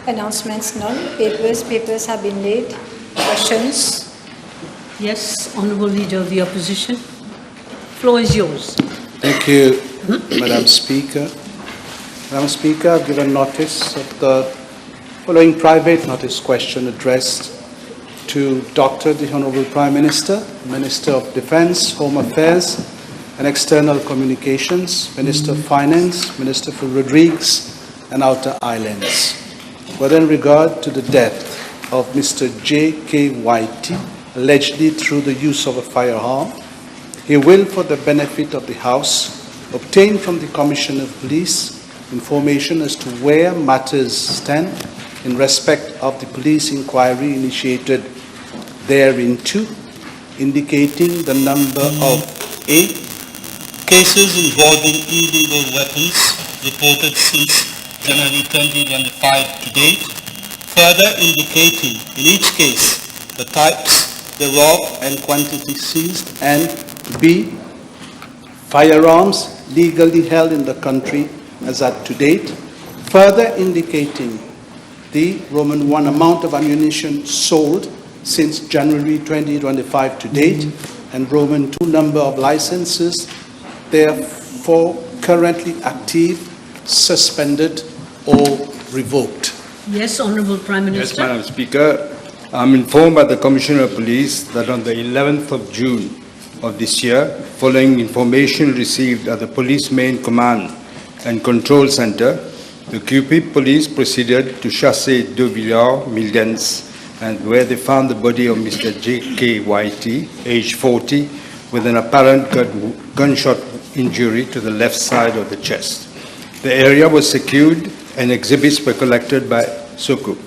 Announcements, none. Papers have been laid. Questions? Yes, Honourable Leader of the Opposition. Floor is yours. Thank you, Madam Speaker. Madam Speaker, I've given notice of the following private notice question addressed to Dr. the Honourable Prime Minister, Minister of Defence, Home Affairs and External Communications, Minister of Finance, Minister for Rodrigues and Outer Islands, whether in regard to the death of Mr. J.K. Whitey, allegedly through the use of a firearm, he will, for the benefit of the House, obtain from the Commissioner of Police information as to where matters stand in respect of the police inquiry initiated thereinto, indicating the number of A, cases involving illegal weapons reported since January 2025 to date, further indicating in each case the types thereof and quantity seized, and B, firearms legally held in the country as at to date, further indicating the Roman 1 amount of ammunition sold since January 2025 to date, and Roman 2 number of licenses therefore currently active, suspended or revoked. Yes, Honourable Prime Minister. Yes, Madam Speaker. I'm informed by the Commissioner of Police that on the 11th of June of this year, following information received at the Police Main Command and Control Centre, the QP Police proceeded to Chassé de Villars, Mildens, and where they found the body of Mr. J.K. Whitey, aged 40, with an apparent gunshot injury to the left side of the chest. The area was secured and exhibits were collected by SOCO.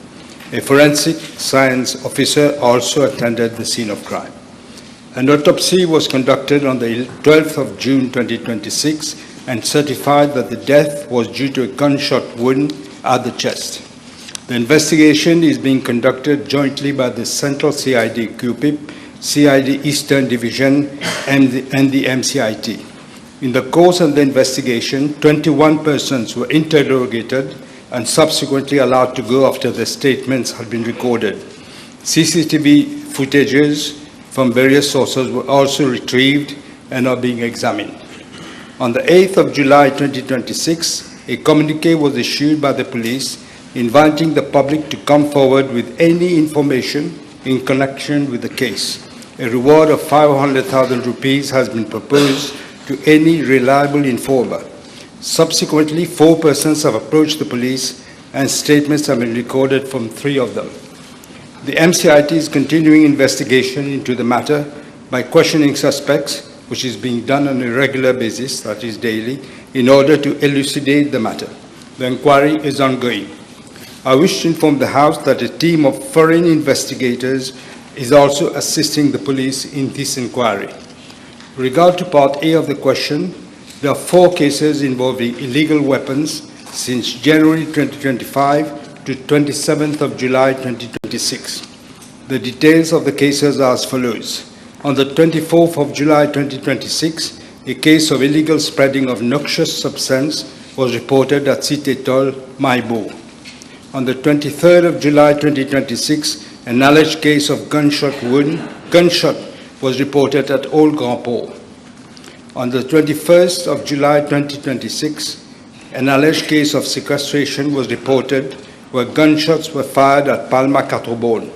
A forensic science officer also attended the scene of crime. An autopsy was conducted on the 12th of June 2026 and certified that the death was due to a gunshot wound at the chest. The investigation is being conducted jointly by the Central CID QPIP, CID Eastern Division, and the MCIT. In the course of the investigation, 21 persons were interrogated and subsequently allowed to go after their statements had been recorded. CCTV footages from various sources were also retrieved and are being examined. On the 8th of July 2026, a communiqué was issued by the police inviting the public to come forward with any information in connection with the case. A reward of 500,000 rupees has been proposed to any reliable informer. Subsequently, 4 persons have approached the police and statements have been recorded from 3 of them. The MCIT is continuing investigation into the matter by questioning suspects, which is being done on a regular basis, that is daily, in order to elucidate the matter. The inquiry is ongoing. I wish to inform the House that a team of foreign investigators is also assisting the police in this inquiry. With regard to Part A of the question, there are 4 cases involving illegal weapons since January 2025 to 27th of July 2026. The details of the cases are as follows. On the 24th of July 2026, a case of illegal spreading of noxious substance was reported at Cité Toll, Maïbo. On the 23rd of July 2026, an alleged case of gunshot was reported at Old Grand Port. On the 21st of July 2026, an alleged case of sequestration was reported where gunshots were fired at Palma Catrobon.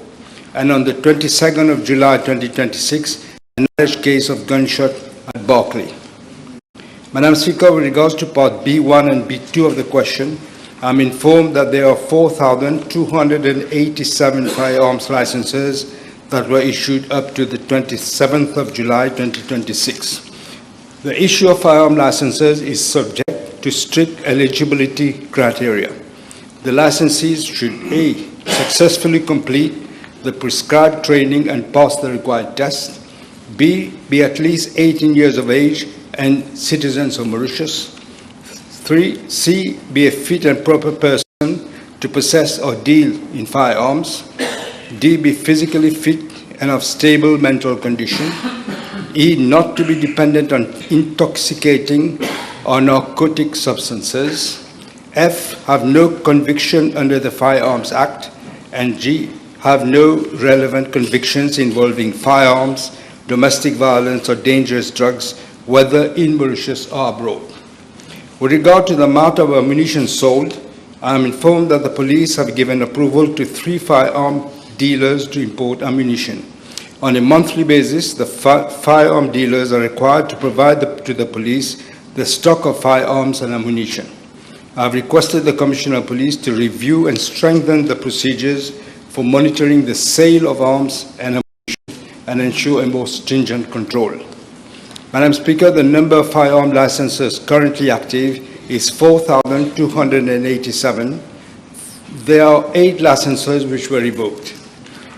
And on the 22nd of July 2026, an alleged case of gunshot at Berkeley. Madam Speaker, with regards to Part B1 and B2 of the question, I'm informed that there are 4,287 firearms licenses that were issued up to the 27th of July 2026. The issue of firearm licenses is subject to strict eligibility criteria. The licensees should A, successfully complete the prescribed training and pass the required test, B, be at least 18 years of age and citizens of Mauritius, 3, C, be a fit and proper person to possess or deal in firearms, D, be physically fit and of stable mental condition, E, not to be dependent on intoxicating or narcotic substances, F, have no conviction under the Firearms Act, and G, have no relevant convictions involving firearms, domestic violence, or dangerous drugs, whether in Mauritius or abroad. With regard to the amount of ammunition sold, I am informed that the police have given approval to 3 firearm dealers to import ammunition. On a monthly basis, the firearm dealers are required to provide to the police the stock of firearms and ammunition. I have requested the Commissioner of Police to review and strengthen the procedures for monitoring the sale of arms and ammunition and ensure a more stringent control. Madam Speaker, the number of firearm licenses currently active is 4,287. There are 8 licenses which were revoked.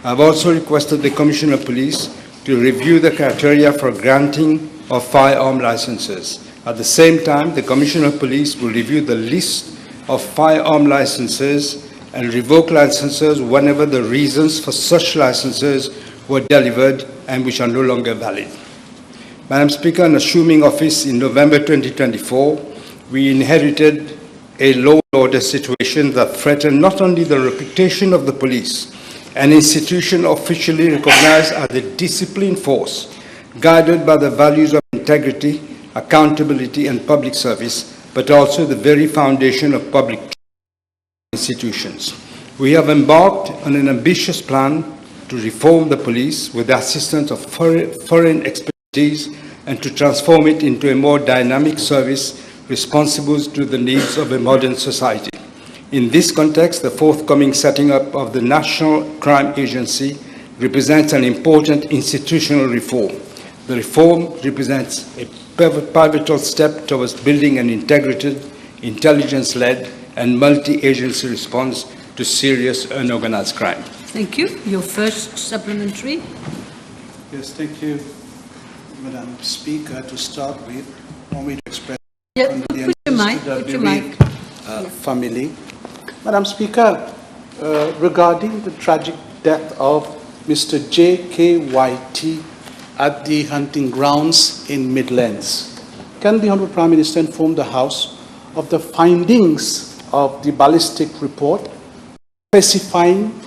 I have also requested the Commissioner of Police to review the criteria for granting of firearm licenses. At the same time, the Commissioner of Police will review the list of firearm licenses and revoke licenses whenever the reasons for such licenses were delivered and which are no longer valid. Madam Speaker, in assuming office in November 2024, we inherited a law and order situation that threatened not only the reputation of the police, an institution officially recognized as a disciplined force, guided by the values of integrity, accountability, and public service, but also the very foundation of public institutions. We have embarked on an ambitious plan to reform the police with the assistance of foreign expertise and to transform it into a more dynamic service responsible to the needs of a modern society. In this context, the forthcoming setting up of the National Crime Agency represents an important institutional reform. The reform represents a pivotal step towards building an integrated, intelligence-led, and multi-agency response to serious unorganized crime. Thank you. Your first supplementary. Yes, thank you, Madam Speaker. To start with, I want me to express Yeah, put your mic. Put your mic. Family. Madam Speaker, regarding the tragic death of Mr. J.K.Y.T. at the hunting grounds in Midlands, can the Honourable Prime Minister inform the House of the findings of the ballistic report, specifying,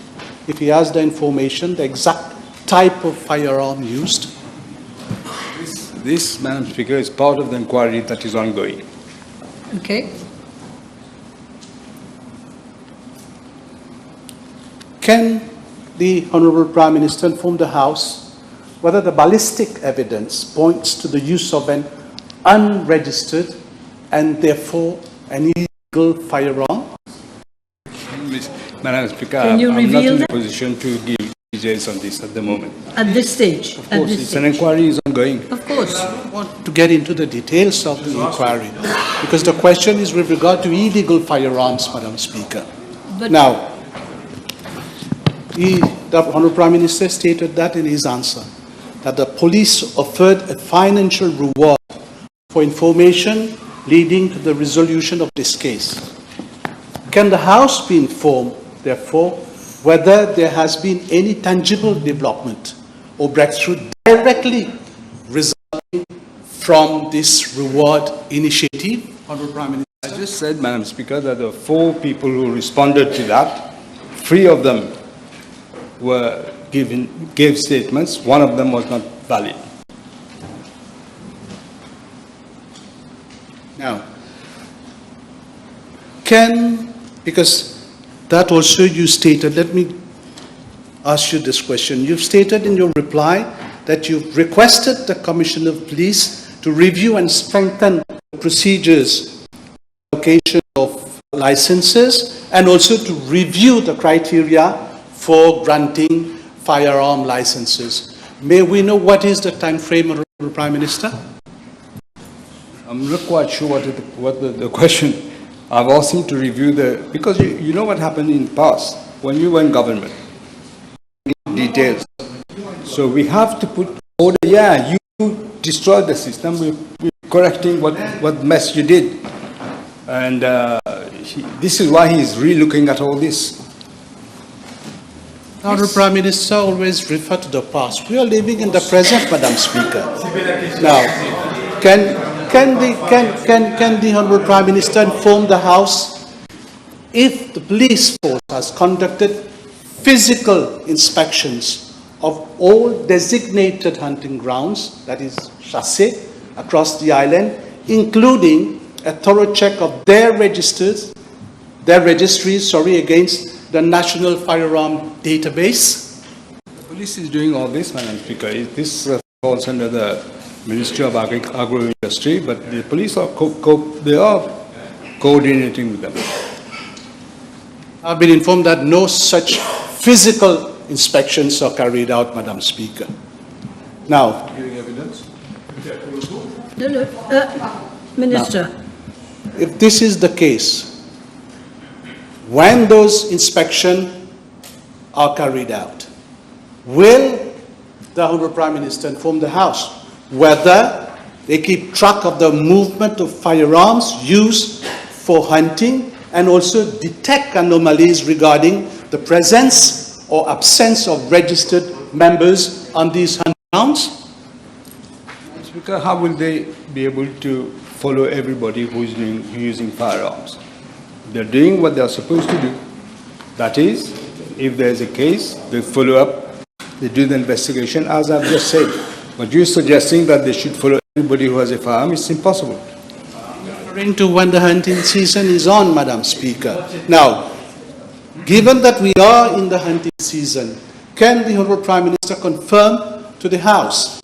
if he has the information, the exact type of firearm used? This, Madam Speaker, is part of the inquiry that is ongoing. Okay. Can the Honourable Prime Minister inform the House whether the ballistic evidence points to the use of an unregistered and therefore an illegal firearm? Madam Speaker, Can you I'm not reveal in a that? position to give details on this at the moment. At this stage. Of course, it's an inquiry is ongoing. Of course. I want to get into the details of the inquiry because the question is with regard to illegal firearms, Madam Speaker. But Now, the Honourable Prime Minister stated that in his answer, that the police offered a financial reward for information leading to the resolution of this case. Can the House be informed, therefore, whether there has been any tangible development or breakthrough directly resulting from this reward initiative? Honourable Prime Minister. I just said, Madam Speaker, that the 4 people who responded to that, 3 of them gave statements, 1 of them was not valid. Now, because that also you stated, let me ask you this question. You've stated in your reply that you've requested the Commissioner of Police to review and strengthen procedures, allocation of licenses, and also to review the criteria for granting firearm licenses. May we know what is the time frame, Honourable Prime Minister? I'm not quite sure what the question. I've asked him to review because you know what happened in the past when you were in government. Details. So we have to put order. Yeah, you destroyed the system. We're correcting what mess you did, and this is why he's re-looking at all this. Honourable Prime Minister always refer to the past. We are living in the present, Madam Speaker. Now, can the Honourable Prime Minister inform the House if the police force has conducted physical inspections of all designated hunting grounds, that is chassés, across the island, including a thorough check of their registries against the National Firearm Database. The police is doing all this, Madam Speaker. This falls under the Ministry of Agro-Industry, but the police are coordinating with them. I've been informed that no such physical inspections are carried out, Madam Speaker. Now, Minister. if this is the case, when those inspections are carried out, will the Honourable Prime Minister inform the House whether they keep track of the movement of firearms used for hunting and also detect anomalies regarding the presence or absence of registered members on these hunting grounds? Speaker, how will they be able to follow everybody who is using firearms? They're doing what they're supposed to do. That is, if there's a case, they follow up, they do the investigation, as I've just said. But you're suggesting that they should follow everybody who has a firearm, it's impossible. Referring to when the hunting season is on, Madam Speaker. Now, given that we are in the hunting season, can the Honourable Prime Minister confirm to the House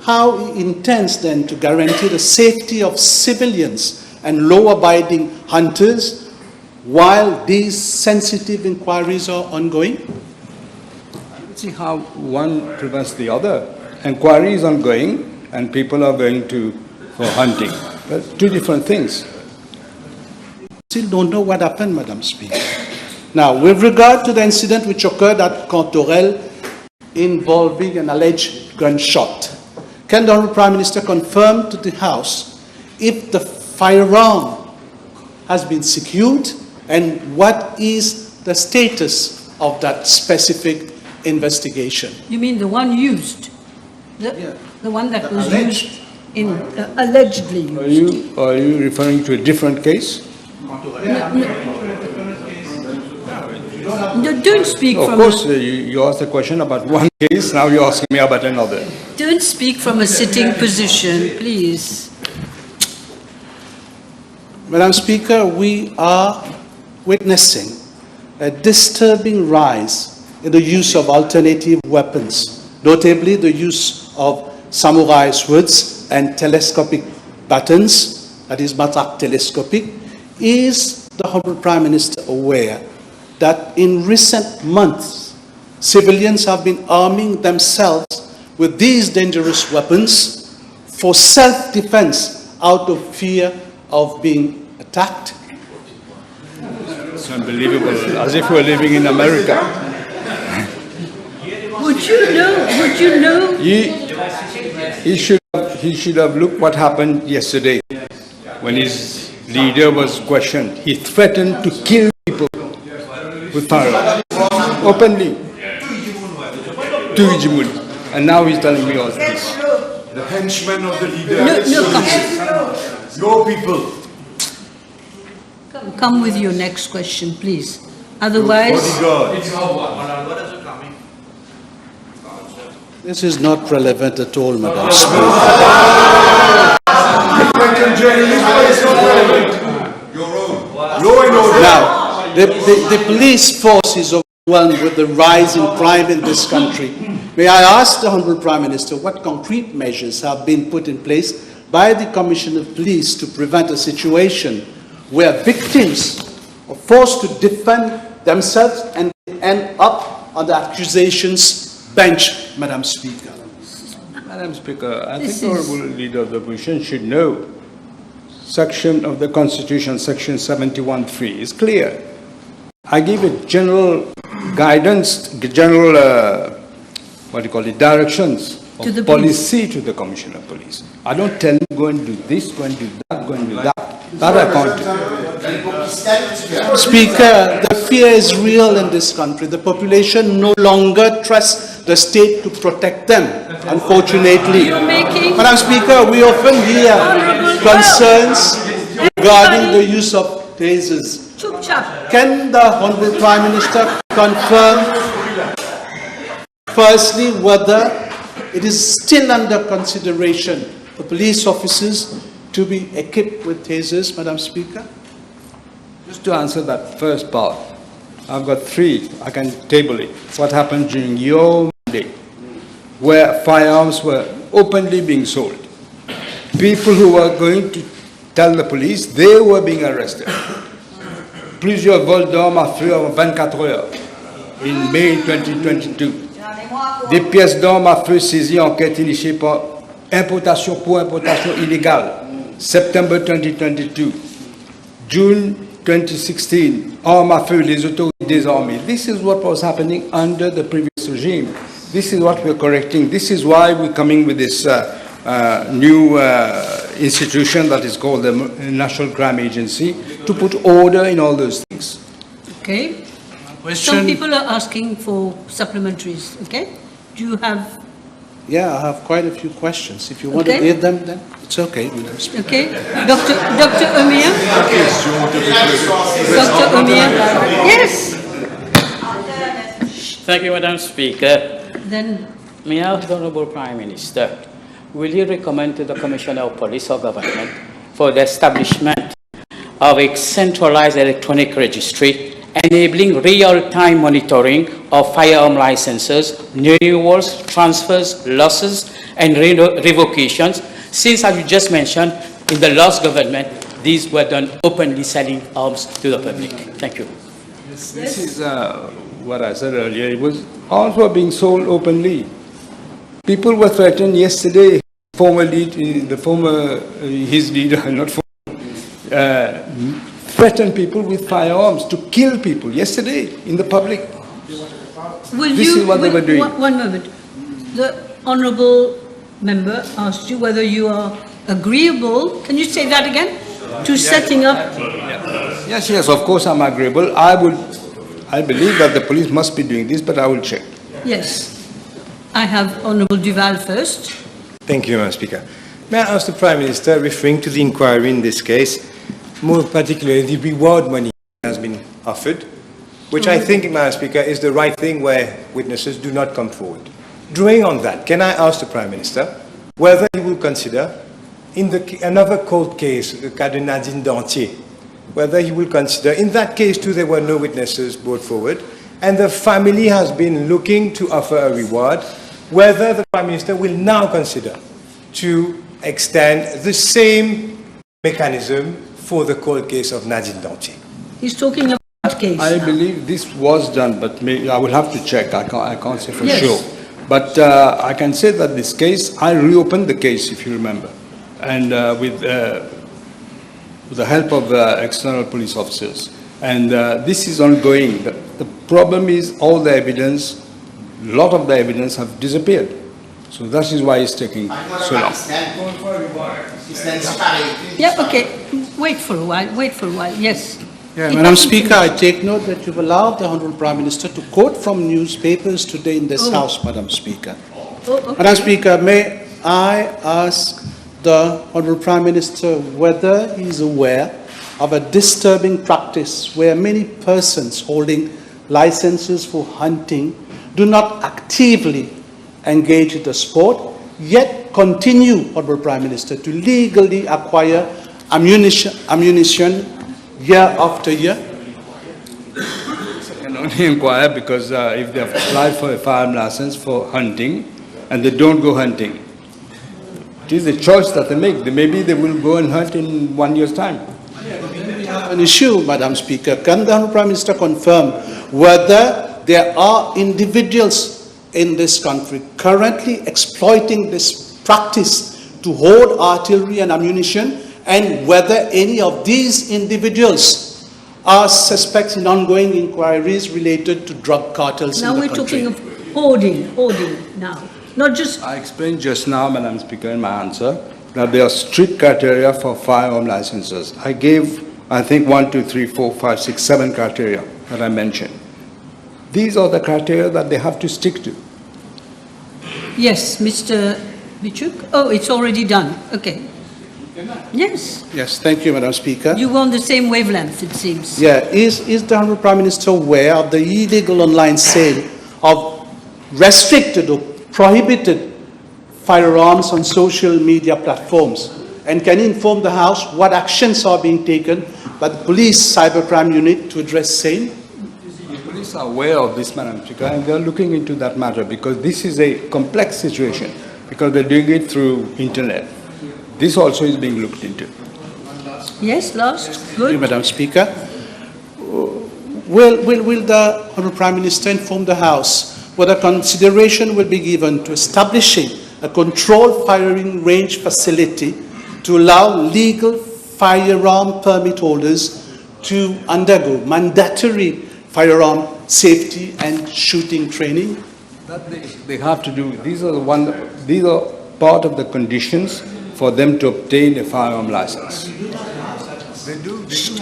how he intends then to guarantee the safety of civilians and law-abiding hunters while these sensitive inquiries are ongoing? I don't see how one prevents the other. Inquiry is ongoing and people are going for hunting. But two different things. Still don't know what happened, Madam Speaker. Now, with regard to the incident which occurred at Cantorel involving an alleged gunshot, can the Honourable Prime Minister confirm to the House if the firearm has been secured and what is the status of that specific investigation? You mean the one used? The one that was used in, allegedly used? Are you referring to a different case? No, don't speak Of from... course, you asked a question about one case, now you're asking me about another. Don't speak from a sitting position, please. Madam Speaker, we are witnessing a disturbing rise in the use of alternative weapons, notably the use of samurai swords and telescopic batons, that is matraque telescopic. Is the Honourable Prime Minister aware that in recent months, civilians have been arming themselves with these dangerous weapons for self-defense out of fear of being attacked? It's unbelievable, as if we're living in America. Would you know? He should have looked what happened yesterday when his leader was questioned. He threatened to kill people with firearms, openly, to Ijimuli. And now he's telling me all this. The henchmen of the leader. No, Your people. come with your next question, please. Otherwise... This is not relevant at all, Madam Speaker. Now, the police force is overwhelmed with the rise in crime in this country. May I ask the Honourable Prime Minister what concrete measures have been put in place by the Commissioner of Police to prevent a situation where victims are forced to defend themselves and end up on the accusations bench, Madam Speaker? Madam Speaker, I think the Honourable Leader of the Opposition should know section of the Constitution, section 71(3) is clear. I give a general guidance, directions To the of policy to the Commissioner of Police. I don't tell him go and do this, go and do that, go and do that. That I can't do. Speaker, the fear is real in this country. The population no longer trusts the state to protect them, unfortunately. Madam Speaker, we often hear concerns regarding the use of tasers. Chup chap. Can the Honorable Prime Minister confirm, firstly, whether it is still under consideration for police officers to be equipped with tasers, Madam Speaker? Just to answer that first part, I've got three, I can table it. What happened during your mandate, where firearms were openly being sold. People who were going to tell the police, they were being arrested. Plusieurs vols d'armes à feu en 24 heures, in May 2022. Des pièces d'armes à feu saisies en enquête initiée pour importation illégale, September 2022. June 2016, armes à feu, les autorités désarmées. This is what was happening under the previous regime. This is what we're correcting. This is why we're coming with this new institution that is called the National Crime Agency to put order in all those things. Okay. Question. Some people are asking for supplementaries. Okay. Do you have? Yeah, I have quite a few questions. If you want to Okay. read them, then it's okay. Madam Speaker. Okay. Dr. Omia. Dr. Omia. Yes. Thank you, Madam Speaker. Then May I ask the Honourable Prime Minister, will you recommend to the Commissioner of Police or Government for the establishment of a centralized electronic registry enabling real-time monitoring of firearm licenses, renewals, transfers, losses, and revocations, since, as you just mentioned, in the last government, these were done openly selling arms to the public? Thank you. This is what I said earlier. It was arms were being sold openly. People were threatened yesterday. His leader, not threatened people with firearms to kill people yesterday in the public. This is what they were doing. One moment. The honourable member asked you whether you are agreeable. Can you say that again? To setting up. Yes, of course I'm agreeable. I believe that the police must be doing this, but I will check. Yes. I have Honourable Duval first. Thank you, Madam Speaker. May I ask the Prime Minister, referring to the inquiry in this case, more particularly the reward money has been offered, which I think, Madam Speaker, is the right thing where witnesses do not come forward. Drawing on that, can I ask the Prime Minister whether he will consider, in another court case, the cas de Nadine Dantier, whether he will consider, in that case too there were no witnesses brought forward, and the family has been looking to offer a reward, whether the Prime Minister will now consider to extend the same mechanism for the court case of Nadine Dantier. He's talking about case. I now. believe this was done, but I will have to check. I can't say for Yes. sure. But I can say that this case, I reopened the case, if you remember, and with the help of external police officers. And this is ongoing. The problem is all the evidence, a lot of the evidence have disappeared. So that is why it's taking so long. Yeah, okay. Wait for a while. Yes. Yeah, Madam Speaker, I take note that you've allowed the Honourable Prime Minister to quote from newspapers today in this House, Madam Speaker. Oh, okay. Madam Speaker, may I ask the Honourable Prime Minister whether he is aware of a disturbing practice where many persons holding licenses for hunting do not actively engage in the sport, yet continue, Honourable Prime Minister, to legally acquire ammunition year after year? I can only inquire because if they have applied for a firearm license for hunting and they don't go hunting, it is a choice that they make. Maybe they will go and hunt in 1 year's time. We have an issue, Madam Speaker. Can the Honourable Prime Minister confirm whether there are individuals in this country currently exploiting this practice to hoard artillery and ammunition, and whether any of these individuals are suspects in ongoing inquiries related to drug cartels Now in the we're country? talking of hoarding now. Not just, I explained just now, Madam Speaker, in my answer, that there are strict criteria for firearm licenses. I gave, I think, 1, 2, 3, 4, 5, 6, 7 criteria that I mentioned. These are the criteria that they have to stick to. yes, Mr. Bichuk. Oh, it's already done. Okay. Yes. Yes, thank you, Madam Speaker. You were on the same wavelength, it seems. Yeah, is the Honourable Prime Minister aware of the illegal online sale of restricted or prohibited firearms on social media platforms? And can you inform the House what actions are being taken by the police cybercrime unit to address same? The police are aware of this, Madam Speaker, and they are looking into that matter because this is a complex situation because they're doing it through internet. This also is being looked into. Yes, last. Thank you, Good. Madam Speaker. Will the Honourable Prime Minister inform the House whether consideration will be given to establishing a controlled firing range facility to allow legal firearm permit holders to undergo mandatory firearm safety and shooting training? That they have to do. These are part of the conditions for them to obtain a firearm license.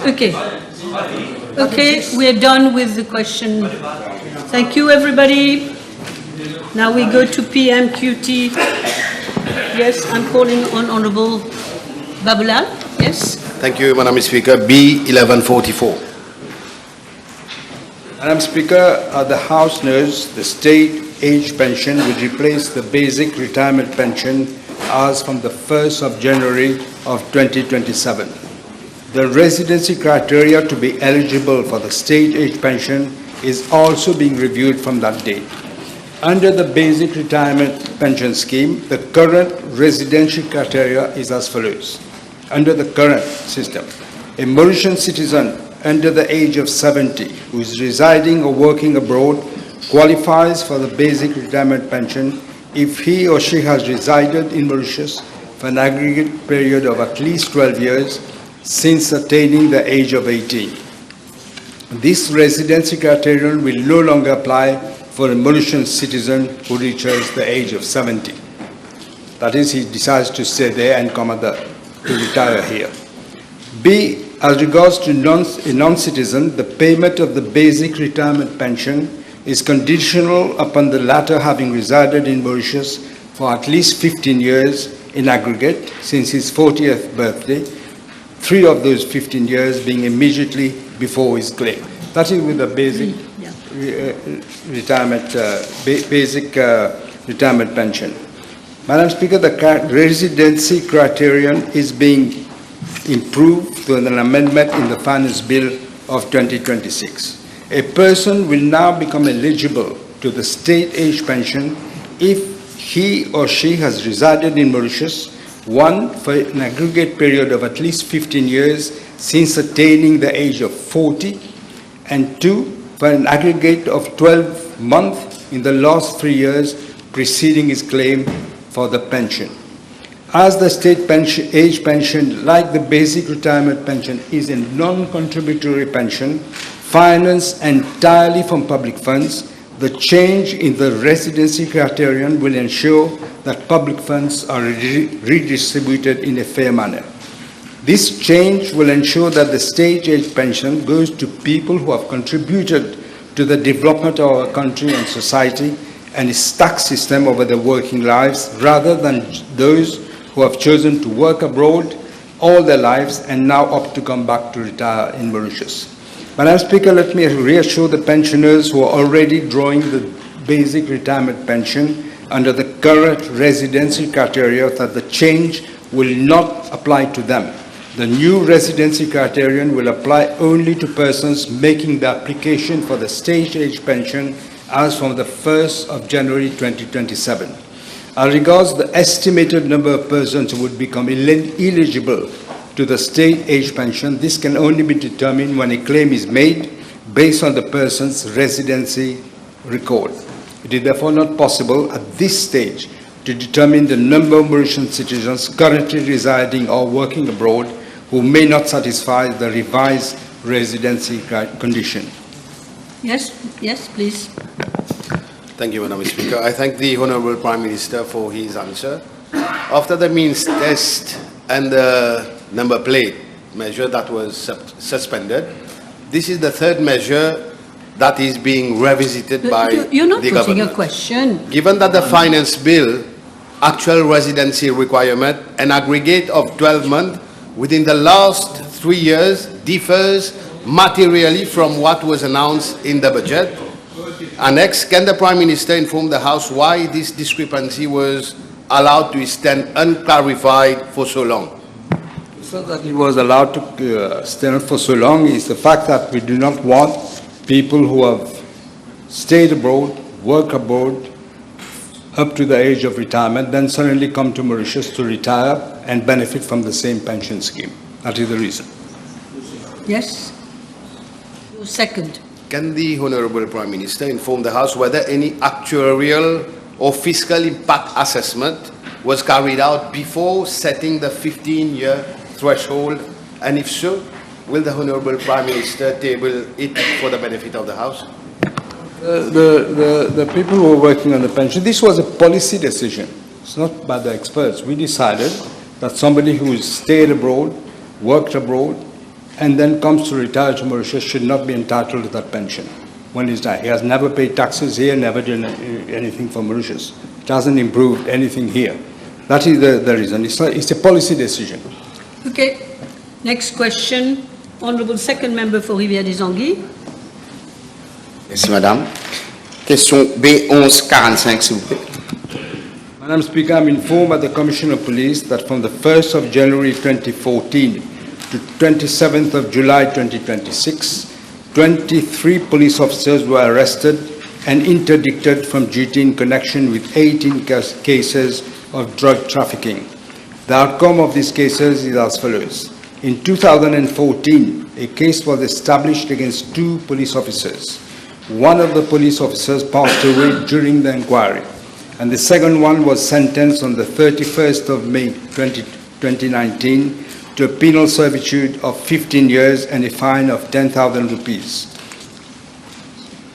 Okay. Okay, we are done with the question. Thank you, everybody. Now we go to PMQT. Yes, I'm calling on Honorable Babulal. Yes. Thank you, Madam Speaker. B 1144. Madam Speaker, the House knows the state age pension will replace the basic retirement pension as from the 1st of January of 2027. The residency criteria to be eligible for the state age pension is also being reviewed from that date. Under the basic retirement pension scheme, the current residency criteria is as follows. Under the current system, a Mauritian citizen under the age of 70 who is residing or working abroad qualifies for the basic retirement pension if he or she has resided in Mauritius for an aggregate period of at least 12 years since attaining the age of 18. This residency criterion will no longer apply for a Mauritian citizen who reaches the age of 70. That is, he decides to stay there and to retire here. B, as regards to a non-citizen, the payment of the basic retirement pension is conditional upon the latter having resided in Mauritius for at least 15 years in aggregate since his 40th birthday, 3 of those 15 years being immediately before his claim. That is with the basic retirement pension. Madam Speaker, the residency criterion is being improved through an amendment in the Finance Bill of 2026. A person will now become eligible to the state age pension if he or she has resided in Mauritius, 1, for an aggregate period of at least 15 years since attaining the age of 40, and 2, for an aggregate of 12 months in the last 3 years preceding his claim for the pension. As the state pension, age pension, like the basic retirement pension, is a non-contributory pension, financed entirely from public funds, the change in the residency criterion will ensure that public funds are redistributed in a fair manner. This change will ensure that the state age pension goes to people who have contributed to the development of our country and society and its tax system over their working lives, rather than those who have chosen to work abroad all their lives and now opt to come back to retire in Mauritius. Madam Speaker, let me reassure the pensioners who are already drawing the basic retirement pension under the current residency criteria that the change will not apply to them. The new residency criterion will apply only to persons making the application for the state age pension as from the 1st of January 2027. As regards the estimated number of persons who would become eligible to the state age pension, this can only be determined when a claim is made based on the person's residency record. It is therefore not possible at this stage to determine the number of Mauritian citizens currently residing or working abroad who may not satisfy the revised residency condition. Yes, yes, please. Thank you, Madam Speaker. I thank the Honourable Prime Minister for his answer. After the means test and the number plate measure that was suspended, this is the third measure that is being revisited by You're not the putting government. a question. Given that the finance bill actual residency requirement, an aggregate of 12 months within the last 3 years differs materially from what was announced in the budget. And next, can the Prime Minister inform the House why this discrepancy was allowed to stand unclarified for so long? So that it was allowed to stand for so long is the fact that we do not want people who have stayed abroad, work abroad, up to the age of retirement, then suddenly come to Mauritius to retire and benefit from the same pension scheme. That is the reason. Yes? Second. Can the Honorable Prime Minister inform the House whether any actuarial or fiscal impact assessment was carried out before setting the 15-year threshold? And if so, will the Honorable Prime Minister table it for the benefit of the House? The people who were working on the pension, this was a policy decision. It's not by the experts. We decided that somebody who stayed abroad, worked abroad, and then comes to retire to Mauritius should not be entitled to that pension when he's died. He has never paid taxes here, never done anything for Mauritius. It hasn't improved anything here. That is the reason. It's a policy decision. Okay. Next question. Honorable Second Member for Rivière-des-Anguilles. Merci, Madame. Question B1145, s'il vous plaît. Madam Speaker, I'm informed by the Commissioner of Police that from the 1st of January 2014 to 27th of July 2026, 23 police officers were arrested and interdicted from duty in connection with 18 cases of drug trafficking. The outcome of these cases is as follows. In 2014, a case was established against 2 police officers. One of the police officers passed away during the inquiry, and the second one was sentenced on the 31st of May 2019 to a penal servitude of 15 years and a fine of 10,000 rupees.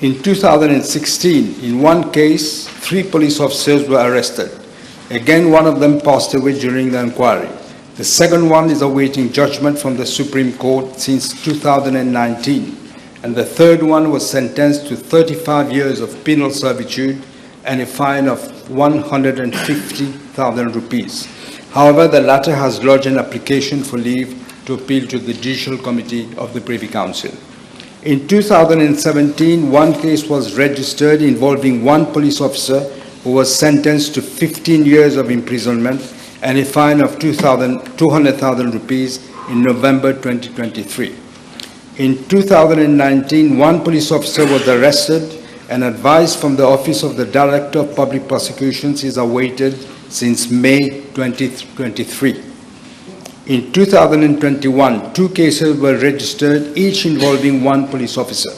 In 2016, in one case, 3 police officers were arrested. Again, one of them passed away during the inquiry. The second one is awaiting judgment from the Supreme Court since 2019. And the third one was sentenced to 35 years of penal servitude and a fine of 150,000 rupees. However, the latter has lodged an application for leave to appeal to the Judicial Committee of the Privy Council. In 2017, one case was registered involving one police officer who was sentenced to 15 years of imprisonment and a fine of 200,000 rupees in November 2023. In 2019, one police officer was arrested and advice from the Office of the Director of Public Prosecutions is awaited since May 2023. In 2021, 2 cases were registered, each involving one police officer.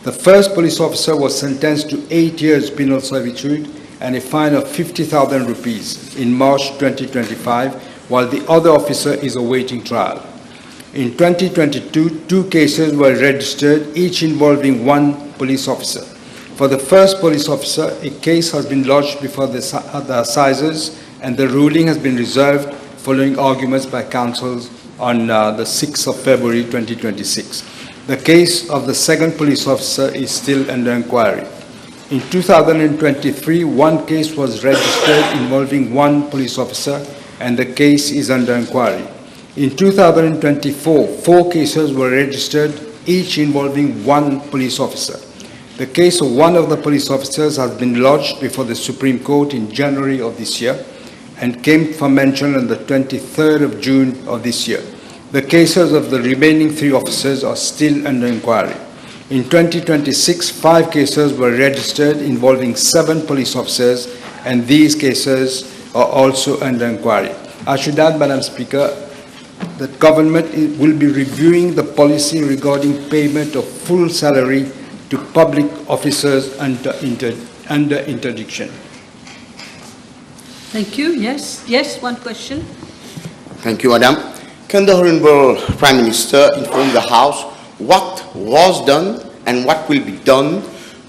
The first police officer was sentenced to 8 years penal servitude and a fine of 50,000 rupees in March 2025, while the other officer is awaiting trial. In 2022, 2 cases were registered, each involving one police officer. For the first police officer, a case has been lodged before the assizes, and the ruling has been reserved following arguments by counsels on the 6th of February 2026. The case of the second police officer is still under inquiry. In 2023, one case was registered involving one police officer, and the case is under inquiry. In 2024, 4 cases were registered, each involving one police officer. The case of one of the police officers has been lodged before the Supreme Court in January of this year and came for mention on the 23rd of June of this year. The cases of the remaining 3 officers are still under inquiry. In 2026, 5 cases were registered involving 7 police officers, and these cases are also under inquiry. I should add, Madam Speaker, that government will be reviewing the policy regarding payment of full salary to public officers under interdiction. Thank you. Yes. Yes, one question. Thank you, Madam. Can the Honorable Prime Minister inform the House what was done and what will be done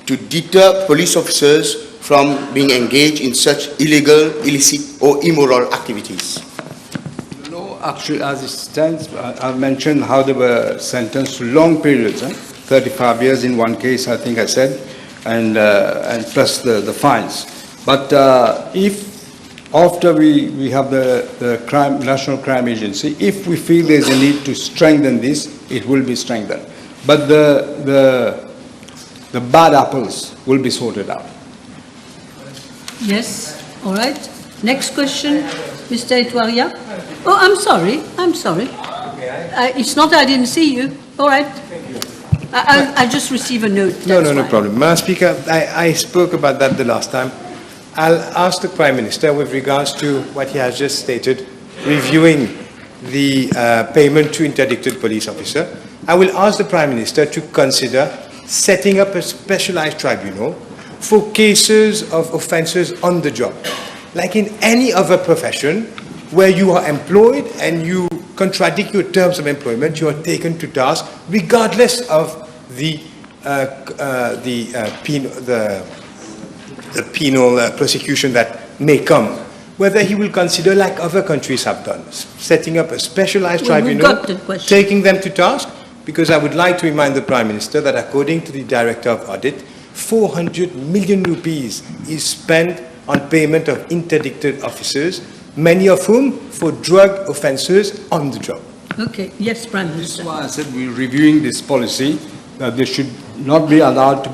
to deter police officers from being engaged in such illegal, illicit or immoral activities? No, actually, as it stands, I've mentioned how they were sentenced to long periods, 35 years in one case, I think I said, and plus the fines. But if after we have the National Crime Agency, if we feel there's a need to strengthen this, it will be strengthened. But the bad apples will be sorted out. Yes, all right. Next question, Mr. Etwaria. Oh, I'm sorry. It's not I didn't see you. All right. I just received a note. No problem. Madam Speaker, I spoke about that the last time. I'll ask the Prime Minister with regards to what he has just stated, reviewing the payment to interdicted police officer. I will ask the Prime Minister to consider setting up a specialized tribunal for cases of offences on the job. Like in any other profession where you are employed and you contradict your terms of employment, you are taken to task regardless of the penal prosecution that may come. Whether he will consider, like other countries have done, setting up a specialized tribunal, taking them to task, because I would like to remind the Prime Minister that according to the Director of Audit, 400 million rupees is spent on payment of interdicted officers, many of whom for drug offences on the job. Okay, yes, Prime Minister. That's why I said we're reviewing this policy, that they should not be allowed to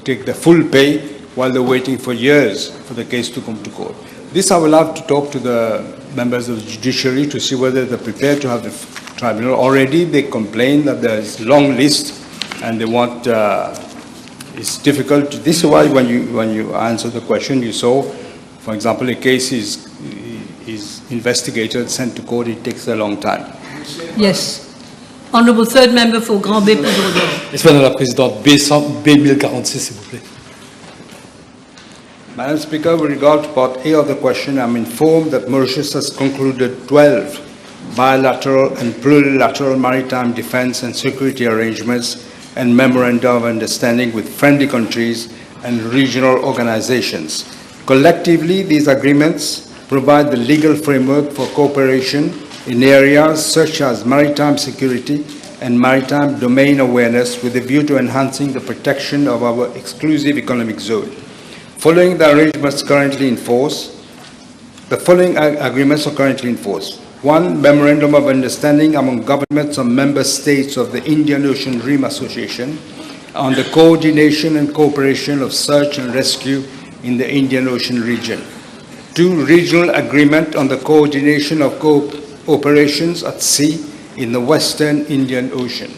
take the full pay while they're waiting for years for the case to come to court. This I will have to talk to the members of the judiciary to see whether they're prepared to have the tribunal. Already they complain that there is a long list and they want, it's difficult. This is why when you answer the question, you saw, for example, a case is investigated, sent to court, it takes a long time. Yes. Honourable Third Member for Grand B, Poudre-d'Or. Merci Madame la Présidente. B1046, s'il vous plaît. Madam Speaker, with regard to Part A of the question, I'm informed that Mauritius has concluded 12 bilateral and plurilateral maritime defense and security arrangements and memoranda of understanding with friendly countries and regional organizations. Collectively, these agreements provide the legal framework for cooperation in areas such as maritime security and maritime domain awareness with a view to enhancing the protection of our exclusive economic zone. Following the arrangements currently in force, the following agreements are currently in force. 1. Memorandum of Understanding among governments of member states of the Indian Ocean Rim Association on the coordination and cooperation of search and rescue in the Indian Ocean region. 2. Regional agreement on the coordination of operations at sea in the Western Indian Ocean.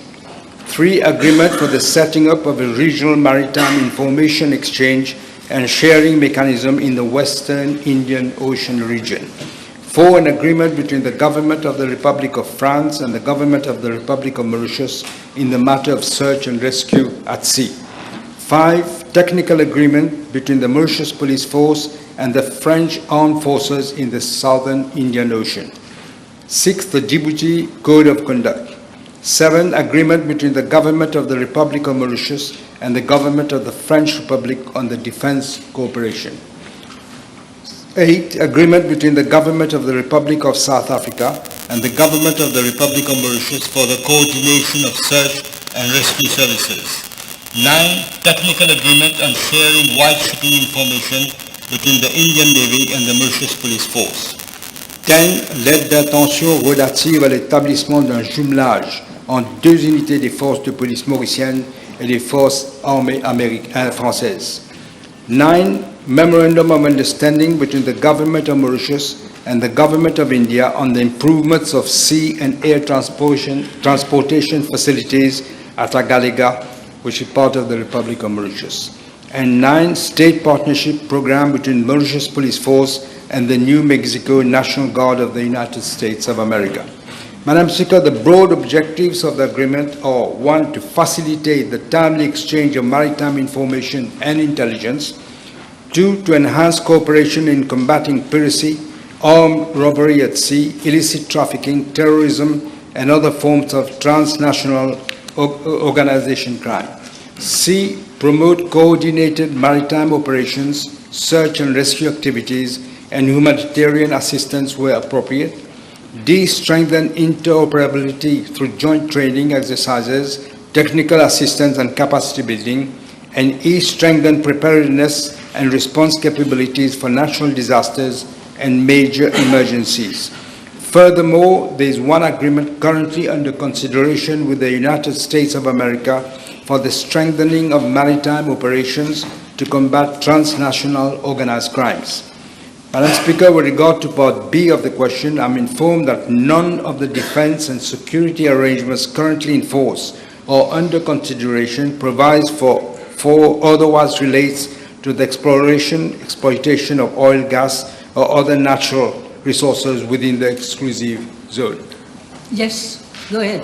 3. Agreement for the setting up of a regional maritime information exchange and sharing mechanism in the Western Indian Ocean region. 4. An agreement between the Government of the Republic of France and the Government of the Republic of Mauritius in the matter of search and rescue at sea. 5. Technical agreement between the Mauritius Police Force and the French Armed Forces in the Southern Indian Ocean. 6. The Djibouti Code of Conduct. 7. Agreement between the Government of the Republic of Mauritius and the Government of the French Republic on the defense cooperation. 8. Agreement between the Government of the Republic of South Africa and the Government of the Republic of Mauritius for the coordination of search and rescue services. 9. Technical agreement on sharing white shipping information between the Indian Navy and the Mauritius Police Force. 10. Lettre d'intention relative à l'établissement d'un jumelage entre deux unités des forces de police mauriciennes et des forces armées françaises. 9. Memorandum of Understanding between the Government of Mauritius and the Government of India on the improvements of sea and air transportation facilities at Agalega, which is part of the Republic of Mauritius. And 9. State partnership program between Mauritius Police Force and the New Mexico National Guard of the United States of America. Madam Speaker, the broad objectives of the agreement are: 1. To facilitate the timely exchange of maritime information and intelligence. 2. To enhance cooperation in combating piracy, armed robbery at sea, illicit trafficking, terrorism, and other forms of transnational organization crime. C. Promote coordinated maritime operations, search and rescue activities, and humanitarian assistance where appropriate. D. Strengthen interoperability through joint training exercises, technical assistance and capacity building. And E. Strengthen preparedness and response capabilities for natural disasters and major emergencies. Furthermore, there is one agreement currently under consideration with the United States of America for the strengthening of maritime operations to combat transnational organized crimes. Madam Speaker, with regard to Part B of the question, I'm informed that none of the defense and security arrangements currently in force or under consideration provides for or otherwise relates to the exploitation of oil, gas, or other natural resources within the exclusive zone. Yes, go ahead.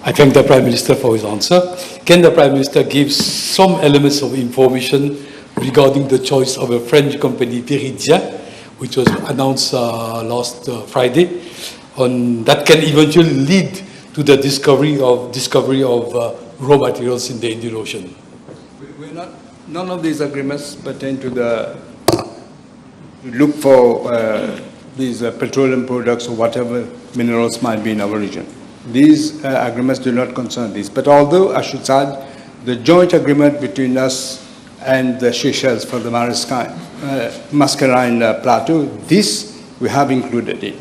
I thank the Prime Minister for his answer. Can the Prime Minister give some elements of information regarding the choice of a French company, Viridia, which was announced last Friday, that can eventually lead to the discovery of raw materials in the Indian Ocean? None of these agreements pertain to look for these petroleum products or whatever minerals might be in our region. These agreements do not concern these. But although I should add, the joint agreement between us and the Seychelles for the Mascarene Plateau, this we have included in.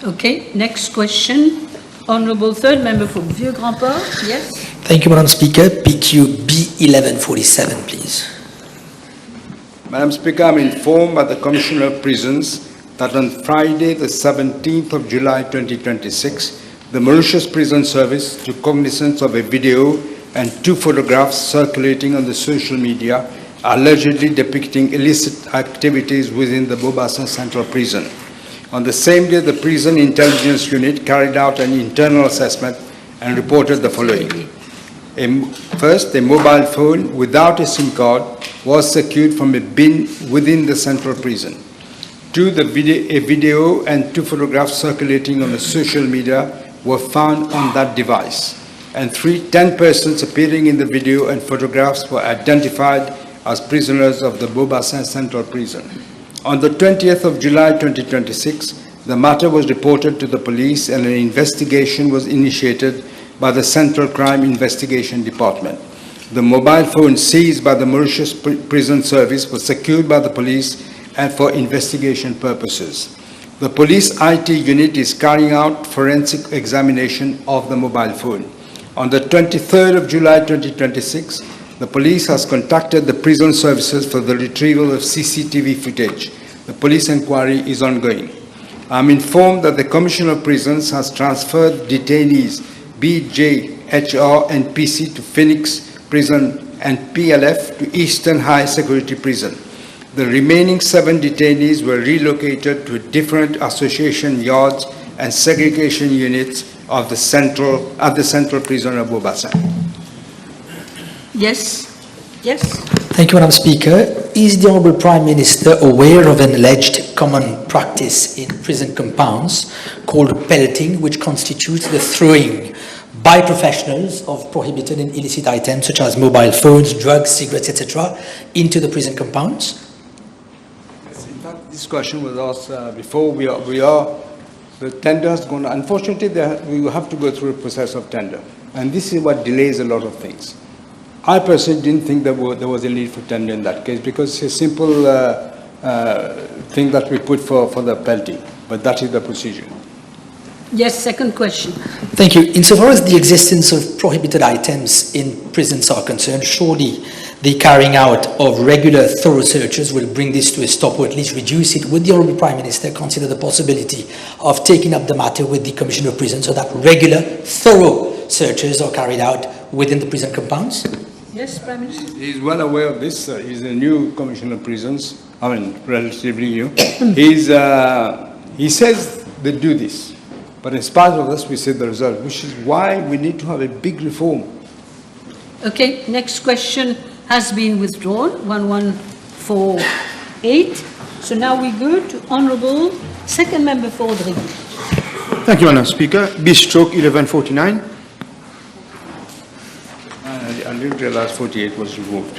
Okay, next question. Honorable third member for Vieux-Grand-Port, yes? Thank you, Madam Speaker. PQ B1147, please. Madam Speaker, I'm informed by the Commissioner of Prisons that on Friday, the 17th of July 2026, the Mauritius Prison Service took cognizance of a video and 2 photographs circulating on the social media allegedly depicting illicit activities within the Bobassa Central Prison. On the same day, the Prison Intelligence Unit carried out an internal assessment and reported the following. First, a mobile phone without a SIM card was secured from a bin within the central prison. 2, a video and 2 photographs circulating on the social media were found on that device. And 3, 10 persons appearing in the video and photographs were identified as prisoners of the Bobassa Central Prison. On the 20th of July 2026, the matter was reported to the police and an investigation was initiated by the Central Crime Investigation Department. The mobile phone seized by the Mauritius Prison Service was secured by the police and for investigation purposes. The police IT unit is carrying out forensic examination of the mobile phone. On the 23rd of July 2026, the police has contacted the prison services for the retrieval of CCTV footage. The police inquiry is ongoing. I'm informed that the Commissioner of Prisons has transferred detainees BJ, HR, and PC to Phoenix Prison and PLF to Eastern High Security Prison. The remaining 7 detainees were relocated to different association yards and segregation units of the central prison of Bobassa. Yes, yes. Thank you, Madam Speaker. Is the Honourable Prime Minister aware of an alleged common practice in prison compounds called pelleting, which constitutes the throwing by professionals of prohibited and illicit items such as mobile phones, drugs, cigarettes, etc., into the prison compounds? Yes, in fact, this question was asked before. The tender has gone. Unfortunately, we will have to go through a process of tender, and this is what delays a lot of things. I personally didn't think there was a need for tender in that case because it's a simple thing that we put for the pelleting, but that is the procedure. Yes, second question. Thank you. Insofar as the existence of prohibited items in prisons are concerned, surely the carrying out of regular thorough searches will bring this to a stop or at least reduce it. Would the Honourable Prime Minister consider the possibility of taking up the matter with the Commissioner of Prisons so that regular thorough searches are carried out within the prison compounds? Yes, Prime Minister. He's well aware of this. He's a new Commissioner of Prisons. I mean, relatively new. He says they do this. But in spite of this, we see the result, which is why we need to have a big reform. Okay, next question has been withdrawn, 1148. So now we go to Honourable Second Member for Rodrigue. Thank you, Madam Speaker. B-stroke 1149. I didn't realize 48 was removed.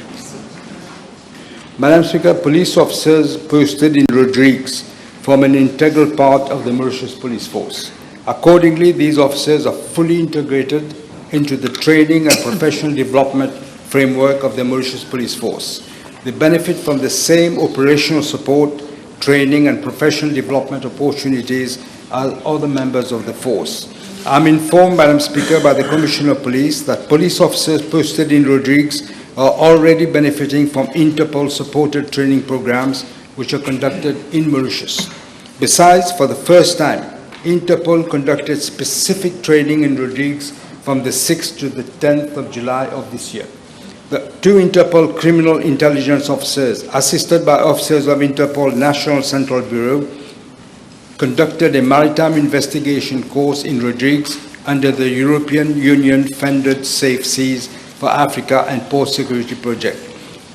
Madam Speaker, police officers posted in Rodrigues form an integral part of the Mauritius Police Force. Accordingly, these officers are fully integrated into the training and professional development framework of the Mauritius Police Force. They benefit from the same operational support training and professional development opportunities as other members of the force. I'm informed, Madam Speaker, by the Commissioner of Police that police officers posted in Rodrigues are already benefiting from Interpol-supported training programs which are conducted in Mauritius. Besides, for the first time, Interpol conducted specific training in Rodrigues from the 6th to the 10th of July of this year. The two Interpol criminal intelligence officers, assisted by officers of Interpol National Central Bureau, conducted a maritime investigation course in Rodrigues under the European Union-funded Safe Seas for Africa and Port Security Project.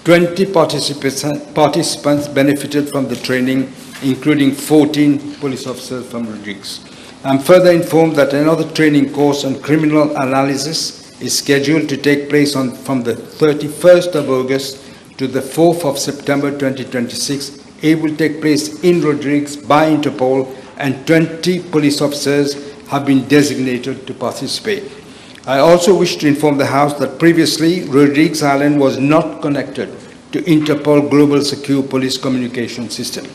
20 participants benefited from the training, including 14 police officers from Rodrigues. I'm further informed that another training course on criminal analysis is scheduled to take place from the 31st of August to the 4th of September 2026. It will take place in Rodrigues by Interpol, and 20 police officers have been designated to participate. I also wish to inform the House that previously Rodrigues Island was not connected to Interpol Global Secure Police Communication System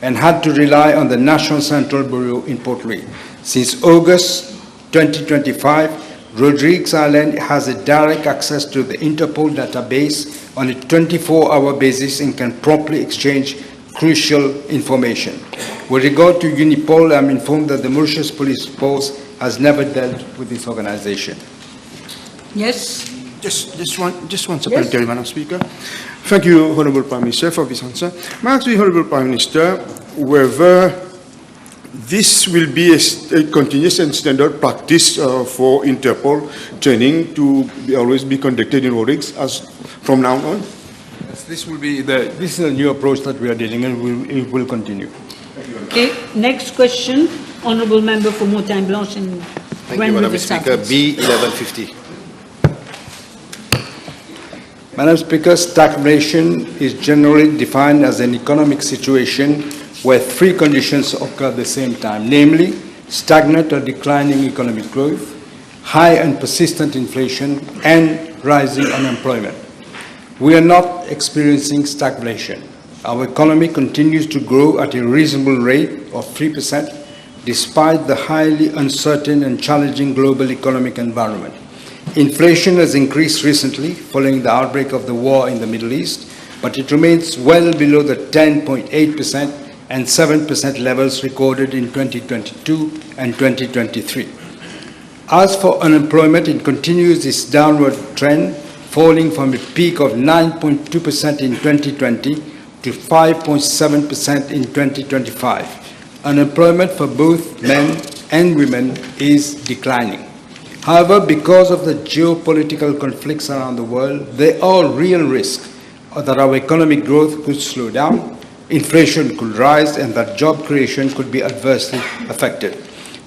and had to rely on the National Central Bureau in Port Louis. Since August 2025, Rodrigues Island has a direct access to the Interpol database on a 24-hour basis and can promptly exchange crucial information. With regard to Unipol, I'm informed that the Mauritius Police Force has never dealt with this organization. Yes? Just one supplementary, Madam Speaker. Thank you, Honourable Prime Minister, for this answer. May I ask the Honourable Prime Minister whether this will be a continuous and standard practice for Interpol training to always be conducted in Rodrigues as from now on? Yes, this is a new approach that we are dealing and it will continue. Okay, next question, Honourable Member for Montagne Blanche and Thank you, Madam Speaker. B 1150. Madam Speaker, stagflation is generally defined as an economic situation where three conditions occur at the same time, namely stagnant or declining economic growth, high and persistent inflation, and rising unemployment. We are not experiencing stagflation. Our economy continues to grow at a reasonable rate of 3%, despite the highly uncertain and challenging global economic environment. Inflation has increased recently following the outbreak of the war in the Middle East, but it remains well below the 10.8% and 7% levels recorded in 2022 and 2023. As for unemployment, it continues its downward trend, falling from a peak of 9.2% in 2020 to 5.7% in 2025. Unemployment for both men and women is declining. However, because of the geopolitical conflicts around the world, there are real risks that our economic growth could slow down, inflation could rise, and that job creation could be adversely affected.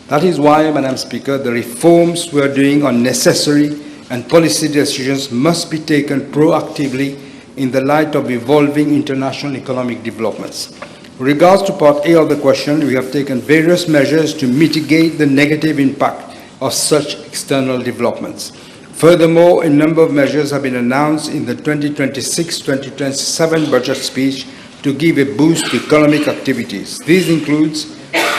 That is why, Madam Speaker, the reforms we are doing are necessary and policy decisions must be taken proactively in the light of evolving international economic developments. With regards to Part A of the question, we have taken various measures to mitigate the negative impact of such external developments. Furthermore, a number of measures have been announced in the 2026-2027 budget speech to give a boost to economic activities. These include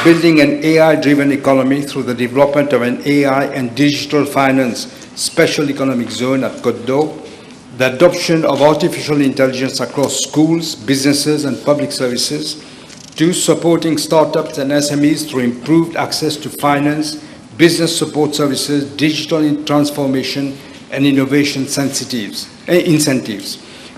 building an AI-driven economy through the development of an AI and digital finance special economic zone at Côte d'Or, the adoption of artificial intelligence across schools, businesses, and public services, to supporting startups and SMEs through improved access to finance, business support services, digital transformation, and innovation incentives.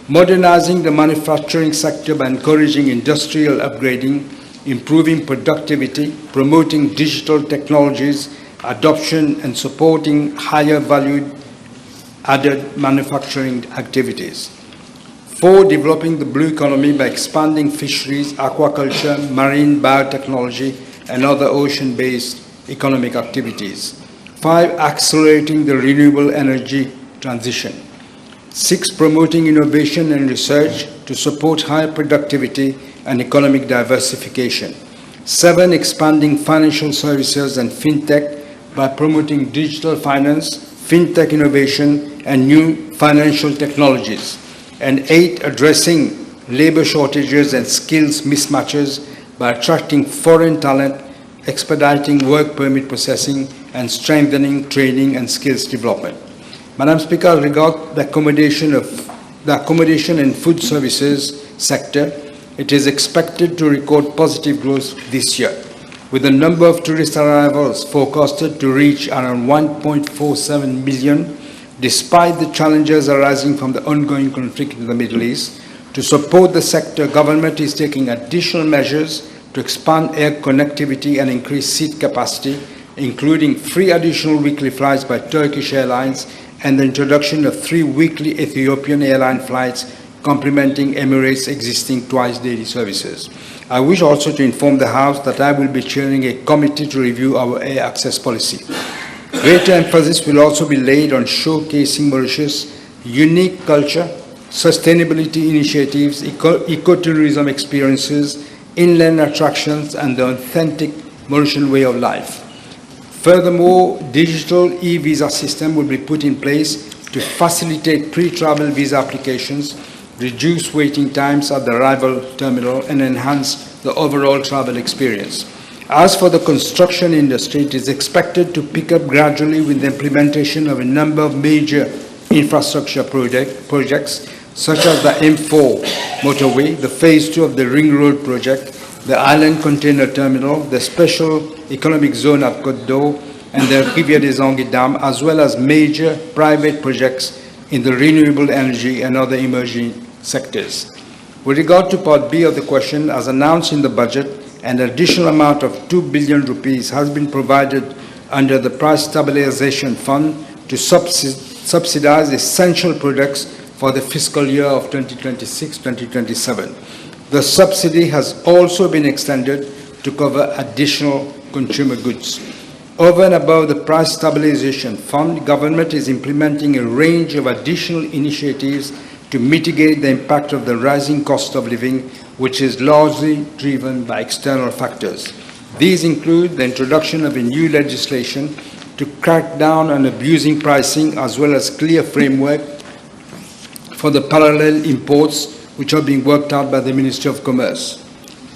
Modernizing the manufacturing sector by encouraging industrial upgrading, improving productivity, promoting digital technologies, adoption, and supporting higher value-added manufacturing activities. 4, developing the blue economy by expanding fisheries, aquaculture, marine biotechnology, and other ocean-based economic activities. 5, accelerating the renewable energy transition. 6, promoting innovation and research to support higher productivity and economic diversification. 7, expanding financial services and fintech by promoting digital finance, fintech innovation, and new financial technologies. And 8, addressing labor shortages and skills mismatches by attracting foreign talent, expediting work permit processing, and strengthening training and skills development. Madam Speaker, regarding the accommodation and food services sector, it is expected to record positive growth this year, with the number of tourist arrivals forecasted to reach around 1.47 million, despite the challenges arising from the ongoing conflict in the Middle East. To support the sector, government is taking additional measures to expand air connectivity and increase seat capacity, including 3 additional weekly flights by Turkish Airlines and the introduction of 3 weekly Ethiopian airline flights complementing Emirates' existing twice-daily services. I wish also to inform the House that I will be chairing a committee to review our air access policy. Greater emphasis will also be laid on showcasing Mauritius' unique culture, sustainability initiatives, ecotourism experiences, inland attractions, and the authentic Mauritian way of life. Furthermore, digital e-visa system will be put in place to facilitate pre-travel visa applications, reduce waiting times at the arrival terminal, and enhance the overall travel experience. As for the construction industry, it is expected to pick up gradually with the implementation of a number of major infrastructure projects, such as the M4 motorway, the Phase 2 of the Ring Road project, the Island Container Terminal, the Special Economic Zone at Côte d'Or, and the Rivière des Anguilles Dam, as well as major private projects in the renewable energy and other emerging sectors. With regard to Part B of the question, as announced in the budget, an additional amount of 2 billion rupees has been provided under the Price Stabilization Fund to subsidize essential products for the fiscal year of 2026-2027. The subsidy has also been extended to cover additional consumer goods. Over and above the Price Stabilization Fund, government is implementing a range of additional initiatives to mitigate the impact of the rising cost of living, which is largely driven by external factors. These include the introduction of a new legislation to crack down on abusing pricing, as well as clear framework for the parallel imports which are being worked out by the Ministry of Commerce.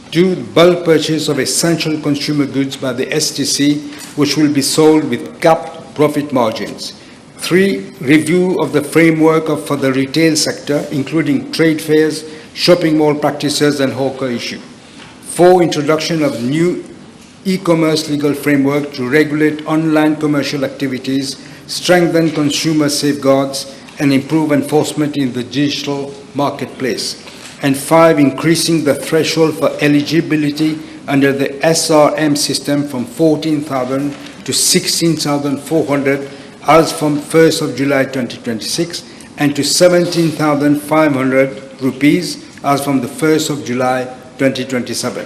2, bulk purchase of essential consumer goods by the STC, which will be sold with capped profit margins. 3, review of the framework for the retail sector, including trade fairs, shopping mall practices, and hawker issue. 4, introduction of new e-commerce legal framework to regulate online commercial activities, strengthen consumer safeguards, and improve enforcement in the digital marketplace. And 5, increasing the threshold for eligibility under the SRM system from 14,000 to 16,400 as from 1st of July 2026 and to 17,500 rupees as from the 1st of July 2027.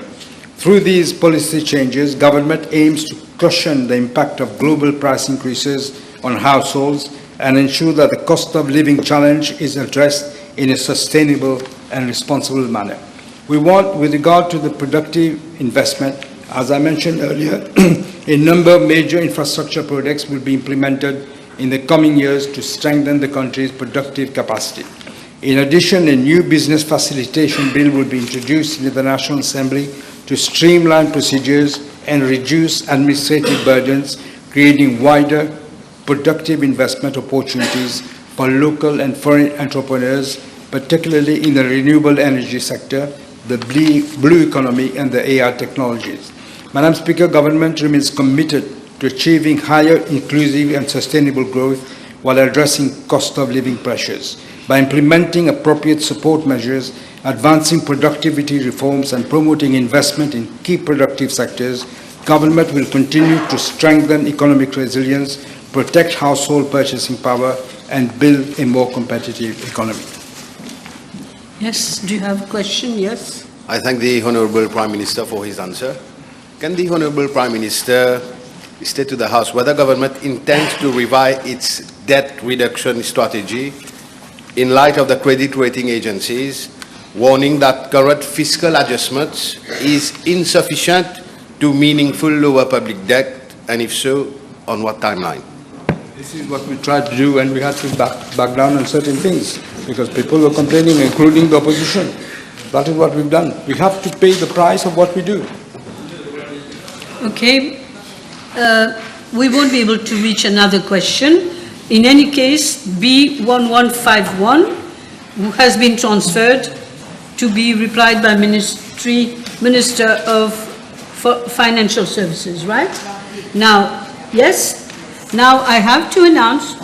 Through these policy changes, government aims to cushion the impact of global price increases on households and ensure that the cost of living challenge is addressed in a sustainable and responsible manner. We want, with regard to the productive investment, as I mentioned earlier, a number of major infrastructure projects will be implemented in the coming years to strengthen the country's productive capacity. In addition, a new business facilitation bill will be introduced in the National Assembly to streamline procedures and reduce administrative burdens, creating wider productive investment opportunities for local and foreign entrepreneurs, particularly in the renewable energy sector, the blue economy, and the AI technologies. Madam Speaker, government remains committed to achieving higher inclusive and sustainable growth while addressing cost of living pressures. By implementing appropriate support measures, advancing productivity reforms, and promoting investment in key productive sectors, government will continue to strengthen economic resilience, protect household purchasing power, and build a more competitive economy. Yes, do you have a question? Yes. I thank the Honorable Prime Minister for his answer. Can the Honorable Prime Minister state to the House whether government intends to revise its debt reduction strategy in light of the credit rating agencies warning that current fiscal adjustments is insufficient to meaningful lower public debt, and if so, on what timeline? This is what we tried to do, and we had to back down on certain things because people were complaining, including the opposition. That is what we've done. We have to pay the price of what we do. Okay. We won't be able to reach another question. In any case, B1151, who has been transferred to be replied by Minister of Financial Services, right? Now, yes, now I have to announce,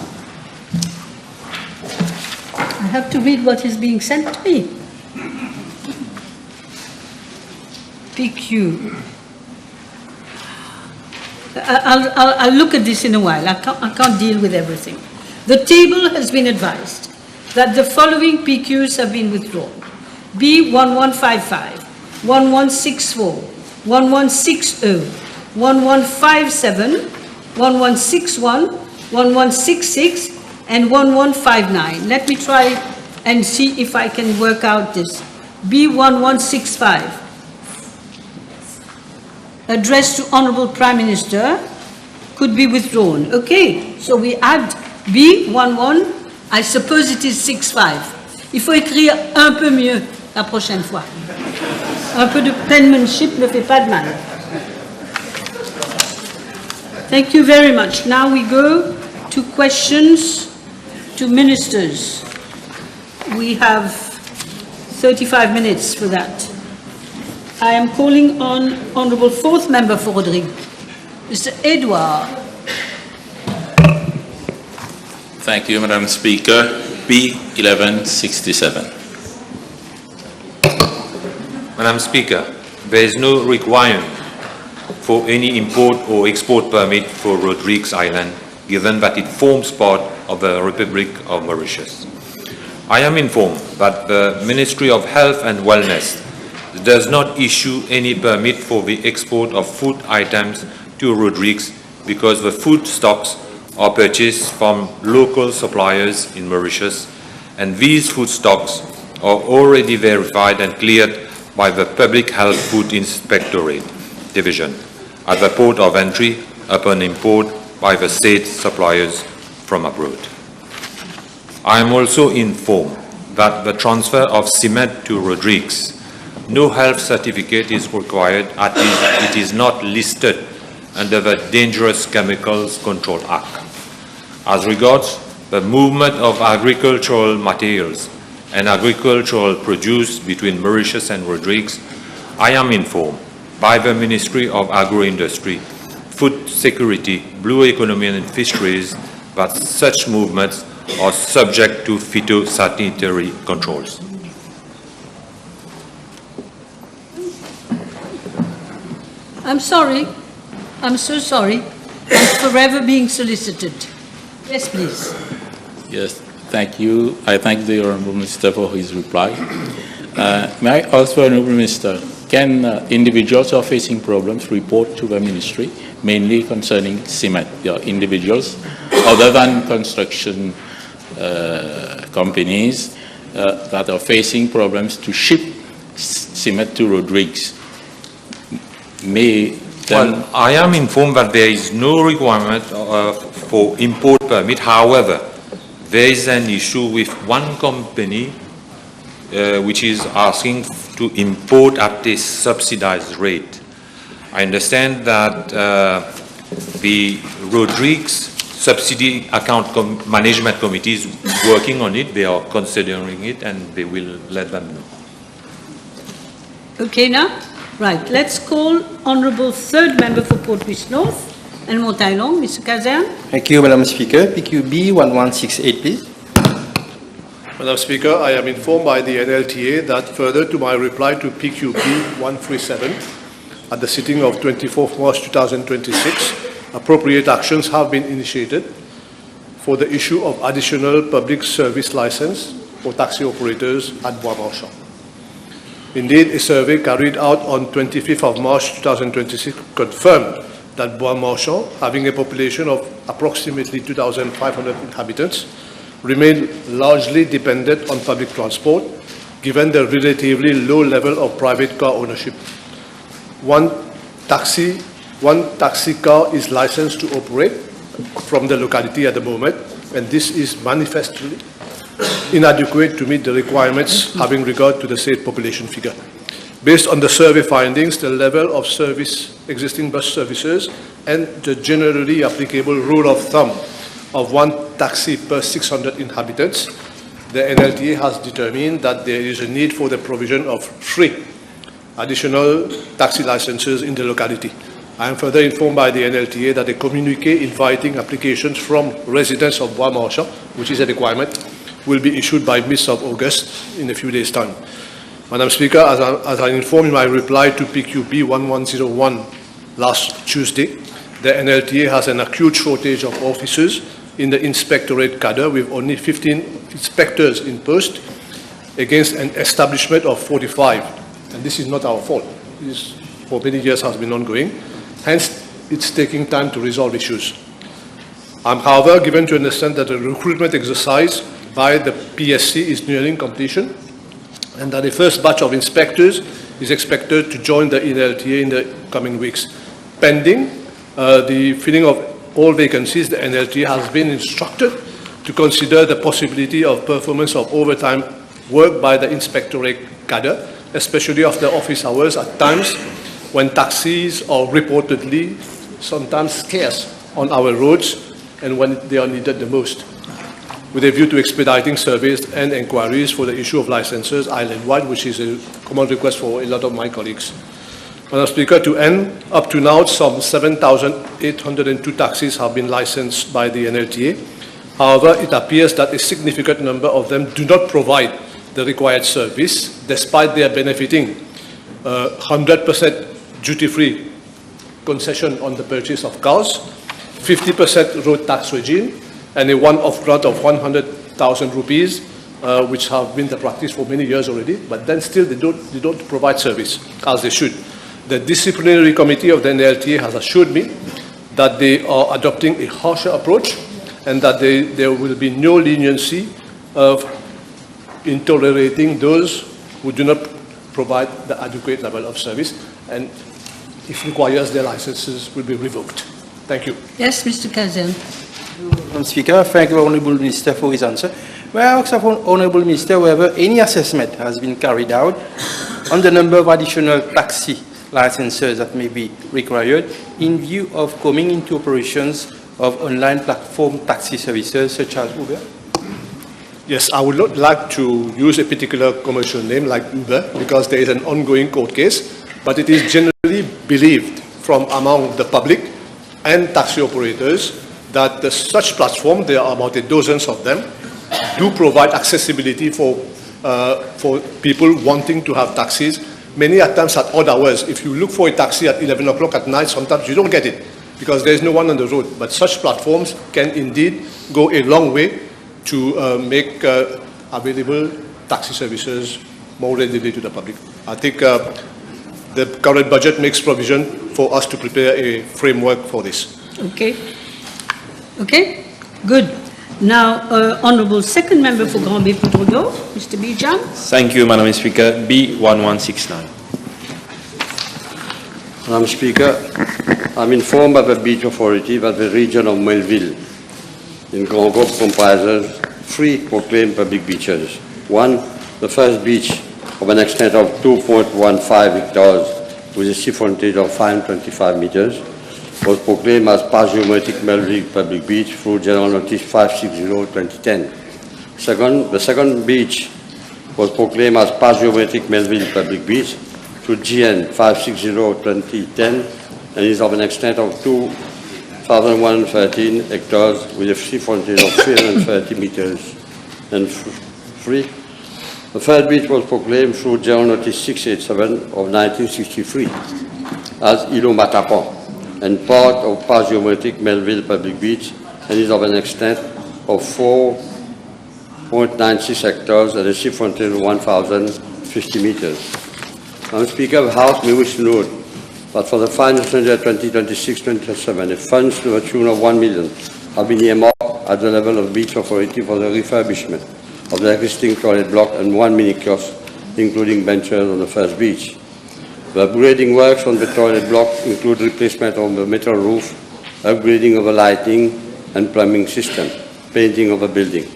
I have to read what is being sent to me. PQ. I'll look at this in a while. I can't deal with everything. The table has been advised that the following PQs have been withdrawn. B1155, 1164, 1160, 1157, 1161, 1166, and 1159. Let me try and see if I can work out this. B1165. Address to Honorable Prime Minister could be withdrawn. Okay, so we add B11, I suppose it is 65. Il faut écrire un peu mieux la prochaine fois. Un peu de penmanship ne fait pas de mal. Thank you very much. Now we go to questions to ministers. We have 35 minutes for that. I am calling on Honourable Fourth Member for Rodrigue, Mr. Edouard. Thank you, Madam Speaker. B1167. Madam Speaker, there is no requirement for any import or export permit for Rodrigues Island, given that it forms part of the Republic of Mauritius. I am informed that the Ministry of Health and Wellness does not issue any permit for the export of food items to Rodrigues because the food stocks are purchased from local suppliers in Mauritius, and these food stocks are already verified and cleared by the Public Health Food Inspectorate Division at the port of entry upon import by the state suppliers from abroad. I am also informed that the transfer of cement to Rodrigues, no health certificate is required as it is not listed under the Dangerous Chemicals Control Act. As regards the movement of agricultural materials and agricultural produce between Mauritius and Rodrigues, I am informed by the Ministry of Agro-Industry, Food Security, Blue Economy and Fisheries that such movements are subject to phytosanitary controls. I'm sorry. I'm so sorry. I'm forever being solicited. Yes, please. Yes, thank you. I thank the Honourable Minister for his reply. May I ask the Honourable Minister, can individuals who are facing problems report to the Ministry, mainly concerning cement? There are individuals, other than construction companies, that are facing problems to ship cement to Rodrigues. Well, I am informed that there is no requirement for import permit. However, there is an issue with one company which is asking to import at a subsidized rate. I understand that the Rodrigues Subsidy Account Management Committee is working on it. They are considering it and they will let them know. Okay now? Right, let's call Honourable Third Member for Port-Louis North and Montaillon, Mr. Kazan. Thank you, Madam Speaker. PQB 1168, please. Madam Speaker, I am informed by the NLTA that further to my reply to PQB 137 at the sitting of 24th March 2026, appropriate actions have been initiated for the issue of additional public service license for taxi operators at Bois Marchand. Indeed, a survey carried out on 25th of March 2026 confirmed that Bois Marchand, having a population of approximately 2,500 inhabitants, remain largely dependent on public transport, given the relatively low level of private car ownership. One taxi car is licensed to operate from the locality at the moment, and this is manifestly inadequate to meet the requirements having regard to the said population figure. Based on the survey findings, the level of service, existing bus services, and the generally applicable rule of thumb of 1 taxi per 600 inhabitants, the NLTA has determined that there is a need for the provision of 3 additional taxi licenses in the locality. I am further informed by the NLTA that a communique inviting applications from residents of Bois Marchand, which is a requirement, will be issued by mid of August in a few days' time. Madam Speaker, as I informed in my reply to PQB 1101 last Tuesday, the NLTA has an acute shortage of officers in the inspectorate cadre with only 15 inspectors in post against an establishment of 45. And this is not our fault. This for many years has been ongoing. Hence, it's taking time to resolve issues. I'm, however, given to understand that the recruitment exercise by the PSC is nearing completion and that the first batch of inspectors is expected to join the NLTA in the coming weeks. Pending the filling of all vacancies, the NLTA has been instructed to consider the possibility of performance of overtime work by the inspectorate cadre, especially after office hours at times when taxis are reportedly sometimes scarce on our roads and when they are needed the most, with a view to expediting surveys and inquiries for the issue of licenses island-wide, which is a common request for a lot of my colleagues. Madam Speaker, to end, up to now, some 7,802 taxis have been licensed by the NLTA. However, it appears that a significant number of them do not provide the required service, despite their benefiting 100% duty-free concession on the purchase of cars, 50% road tax regime, and a one-off grant of 100,000 rupees, which have been the practice for many years already, but then still they don't provide service as they should. The disciplinary committee of the NLTA has assured me that they are adopting a harsher approach and that there will be no leniency in tolerating those who do not provide the adequate level of service, and if requires, their licenses will be revoked. Thank you. Yes, Mr. Kazem. Madam Speaker, thank you, Honourable Minister, for his answer. May I ask the Honourable Minister whether any assessment has been carried out on the number of additional taxi licenses that may be required in view of coming into operations of online platform taxi services such as Uber? Yes, I would not like to use a particular commercial name like Uber because there is an ongoing court case, but it is generally believed from among the public and taxi operators that such platforms, there are about a dozen of them, do provide accessibility for people wanting to have taxis. Many at times at odd hours. If you look for a taxi at 11 o'clock at night, sometimes you don't get it because there is no one on the road. But such platforms can indeed go a long way to make available taxi services more readily to the public. I think the current budget makes provision for us to prepare a framework for this. Okay. Okay, good. Now, Honourable Second Member for Grand Bay-Poudre, Mr. Bijan. Thank you, Madam Speaker. B1169. Madam Speaker, I'm informed by the Beach Authority that the region of Melville in Grand Group comprises 3 proclaimed public beaches. One, the first beach of an extent of 2.15 hectares with a sea frontage of 525 meters, was proclaimed as Pargeometric Melville Public Beach through General Notice 560/2010. Second, the second beach was proclaimed as Pargeometric Melville Public Beach through GN 560/2010 and is of an extent of 2,113 hectares with a sea frontage of 330 meters. And 3, the third beach was proclaimed through General Notice 687 of 1963 as Îlot Matapan and part of Pargeometric Melville Public Beach and is of an extent of 4.96 hectares and a sea frontage of 1,050 meters. Madam Speaker, the House may wish to note that for the financial year 2026-2027, the funds to the tune of 1 million have been earmarked at the level of the Beach Authority for the refurbishment of the existing toilet block and 1 mini kiosk, including benches on the first beach. The upgrading works on the toilet block include replacement of the metal roof, upgrading of the lighting and plumbing system, painting of the building.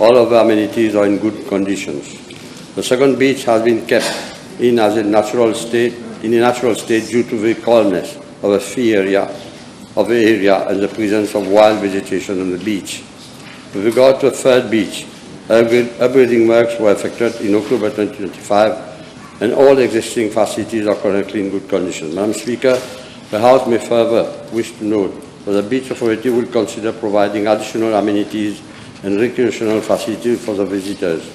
All of the amenities are in good conditions. The second beach has been kept in a natural state due to the calmness of the area and the presence of wild vegetation on the beach. With regard to the third beach, upgrading works were effected in October 2025 and all existing facilities are currently in good condition. Madam Speaker, the House may further wish to note that the Beach Authority will consider providing additional amenities and recreational facilities for the visitors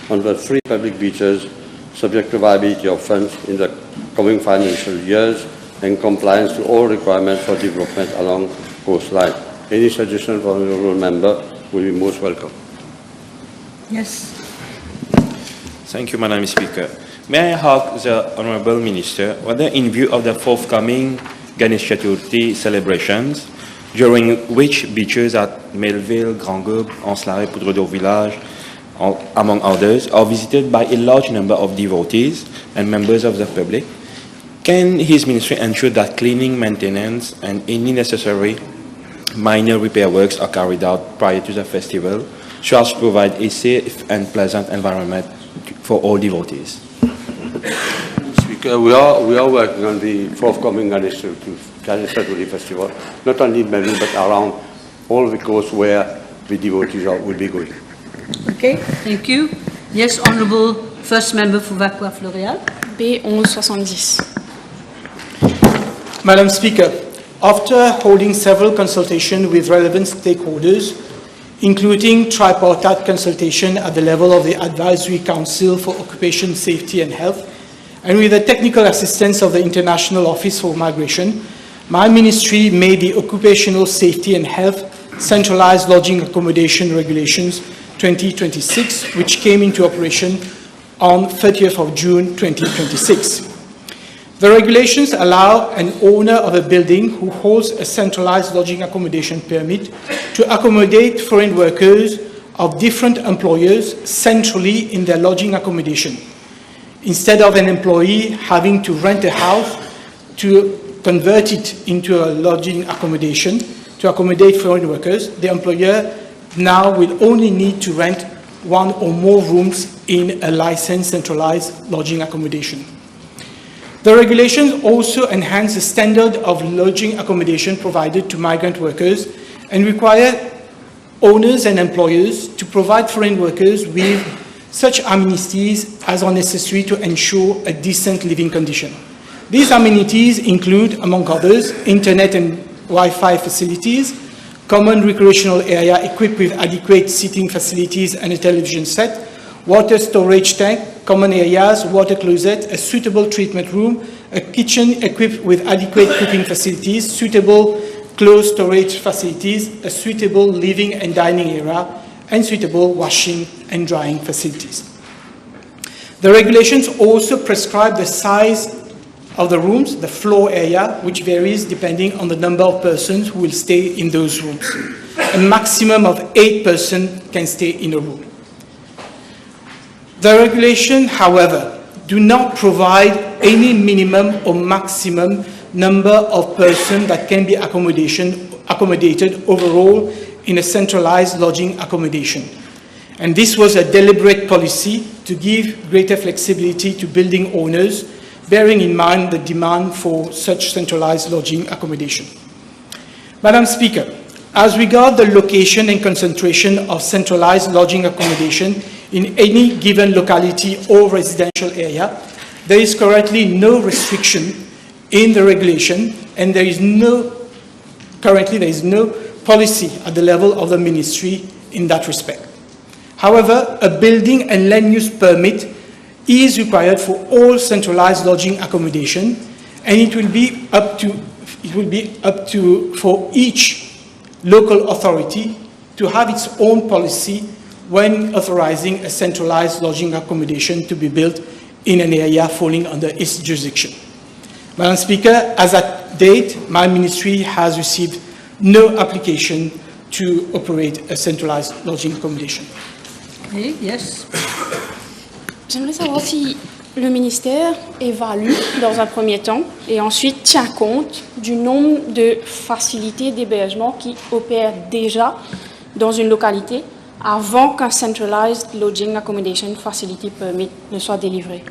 on the 3 public beaches, subject to viability of funds in the coming financial years and compliance to all requirements for development along coastline. Any suggestion from the honourable member will be most welcome. Yes. Thank you, Madam Speaker. May I ask the Honourable Minister whether, in view of the forthcoming Ganesh Chaturthi celebrations, during which beaches at Melville, Grand Gobe, Anse-Larrey, Poudre d'Or Village, among others, are visited by a large number of devotees and members of the public, can his ministry ensure that cleaning, maintenance, and any necessary minor repair works are carried out prior to the festival, so as to provide a safe and pleasant environment for all devotees? Speaker, we are working on the forthcoming Ganesh Chaturthi festival, not only in Melville but around all the coast where the devotees will be going. Okay, thank you. Yes, Honourable First Member for Vaucluse-Floréal. B1170. Madam Speaker, after holding several consultations with relevant stakeholders, including tripartite consultation at the level of the Advisory Council for Occupation, Safety and Health, and with the technical assistance of the International Office for Migration, my ministry made the Occupational Safety and Health Centralized Lodging Accommodation Regulations 2026, which came into operation on 30th of June 2026. The regulations allow an owner of a building who holds a centralized lodging accommodation permit to accommodate foreign workers of different employers centrally in their lodging accommodation. Instead of an employee having to rent a house to convert it into a lodging accommodation to accommodate foreign workers, the employer now will only need to rent 1 or more rooms in a licensed centralized lodging accommodation. The regulations also enhance the standard of lodging accommodation provided to migrant workers and require owners and employers to provide foreign workers with such amenities as are necessary to ensure a decent living condition. These amenities include, among others, internet and Wi-Fi facilities, common recreational area equipped with adequate seating facilities and a television set, water storage tank, common areas, water closet, a suitable treatment room, a kitchen equipped with adequate cooking facilities, suitable clothes storage facilities, a suitable living and dining area, and suitable washing and drying facilities. The regulations also prescribe the size of the rooms, the floor area, which varies depending on the number of persons who will stay in those rooms. A maximum of 8 persons can stay in a room. The regulation, however, do not provide any minimum or maximum number of persons that can be accommodated overall in a centralized lodging accommodation. And this was a deliberate policy to give greater flexibility to building owners, bearing in mind the demand for such centralized lodging accommodation. Madam Speaker, as regards the location and concentration of centralized lodging accommodation in any given locality or residential area, there is currently no restriction in the regulation, and currently there is no policy at the level of the ministry in that respect. However, a building and land use permit is required for all centralized lodging accommodation, and it will be up to for each local authority to have its own policy when authorizing a centralized lodging accommodation to be built in an area falling under its jurisdiction. Madam Speaker, as at date, my ministry has received no application to operate a centralized lodging accommodation. Okay, yes. J'aimerais savoir si le ministère évalue dans un premier temps et ensuite tient compte du nombre de facilités d'hébergement qui opèrent déjà dans une localité avant qu'un Centralized Lodging Accommodation Facility Permit ne soit délivré.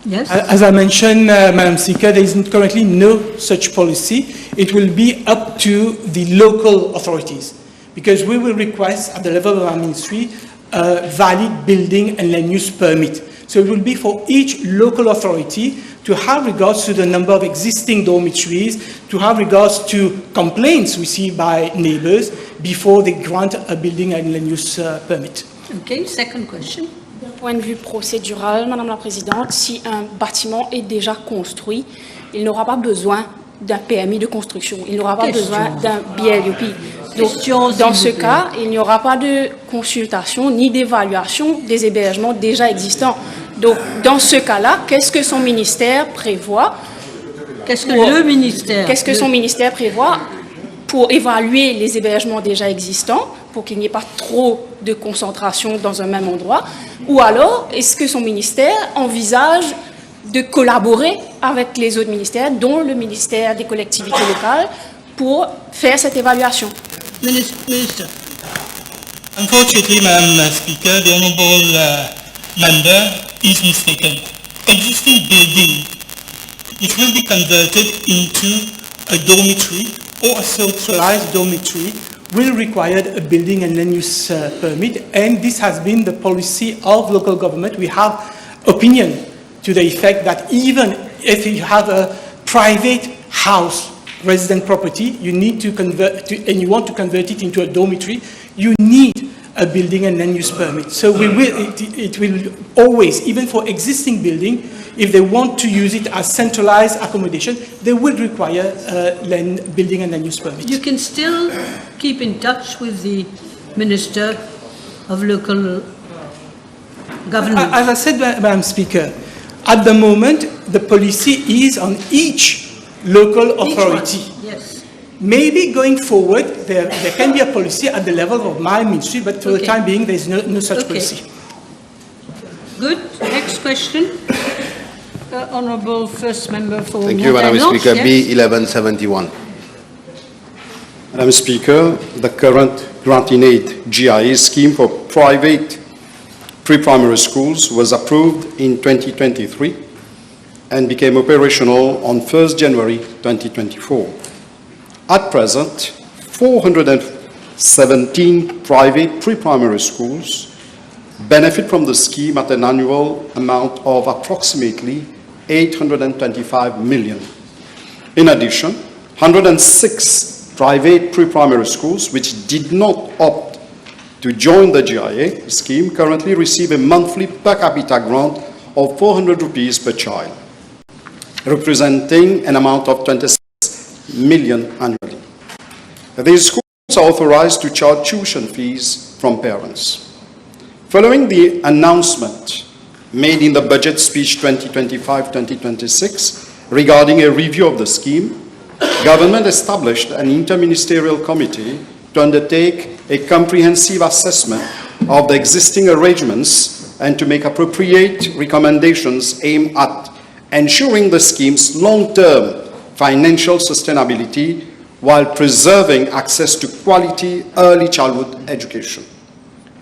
Yes. As I mentioned, Madam Speaker, there is currently no such policy. It will be up to the local authorities, because we will request at the level of our ministry a valid building and land use permit. So it will be for each local authority to have regards to the number of existing dormitories, to have regards to complaints received by neighbors before they grant a building and land use permit. Okay, second question. D'un point de vue procédural, Madame la Présidente, si un bâtiment est déjà construit, il n'aura pas besoin d'un PMI de construction, il n'aura pas besoin d'un BLUP. Donc, dans ce cas, il n'y aura pas de consultation ni d'évaluation des hébergements déjà existants. Donc, dans ce cas-là, qu'est-ce que son ministère prévoit? Qu'est-ce que le ministère? Qu'est-ce que son ministère prévoit pour évaluer les hébergements déjà existants, pour qu'il n'y ait pas trop de concentration dans un même endroit? Ou alors, est-ce que son ministère envisage de collaborer avec les autres ministères, dont le ministère des collectivités locales, pour faire cette évaluation? Minister. Unfortunately, Madam Speaker, the honourable member is mistaken. Existing building, it will be converted into a dormitory or a centralized dormitory will require a building and land use permit, and this has been the policy of local government. We have opinion to the effect that even if you have a private house, resident property, you need to convert to, and you want to convert it into a dormitory, you need a building and land use permit. So we will, it will always, even for existing building, if they want to use it as centralized accommodation, they will require building and land use permit. You can still keep in touch with the Minister of Local Government. As I said, Madam Speaker, at the moment, the policy is on each local authority. Yes. Maybe going forward, there can be a policy at the level of my ministry, but for the time being, there is no such policy. Good. Next question. Honourable First Member for Thank you, Madam Speaker. B 1171. Madam Speaker, the current grant-in-aid GIA scheme for private pre-primary schools was approved in 2023 and became operational on 1st January 2024. At present, 417 private pre-primary schools benefit from the scheme at an annual amount of approximately 825 million. In addition, 106 private pre-primary schools which did not opt to join the GIA scheme currently receive a monthly per capita grant of 400 rupees per child, representing an amount of 26 million annually. These schools are authorized to charge tuition fees from parents. Following the announcement made in the budget speech 2025-2026 regarding a review of the scheme, government established an interministerial committee to undertake a comprehensive assessment of the existing arrangements and to make appropriate recommendations aimed at ensuring the scheme's long-term financial sustainability while preserving access to quality early childhood education.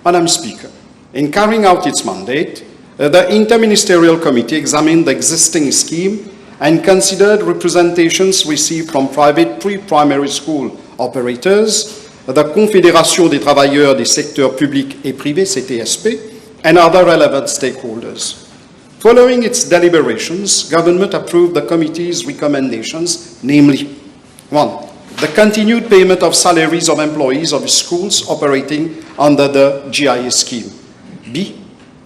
Madam Speaker, in carrying out its mandate, the Interministerial Committee examined the existing scheme and considered representations received from private pre-primary school operators, the Confédération des travailleurs des secteurs publics et privés, CTSP, and other relevant stakeholders. Following its deliberations, government approved the committee's recommendations, namely, 1. The continued payment of salaries of employees of schools operating under the GIA scheme. B.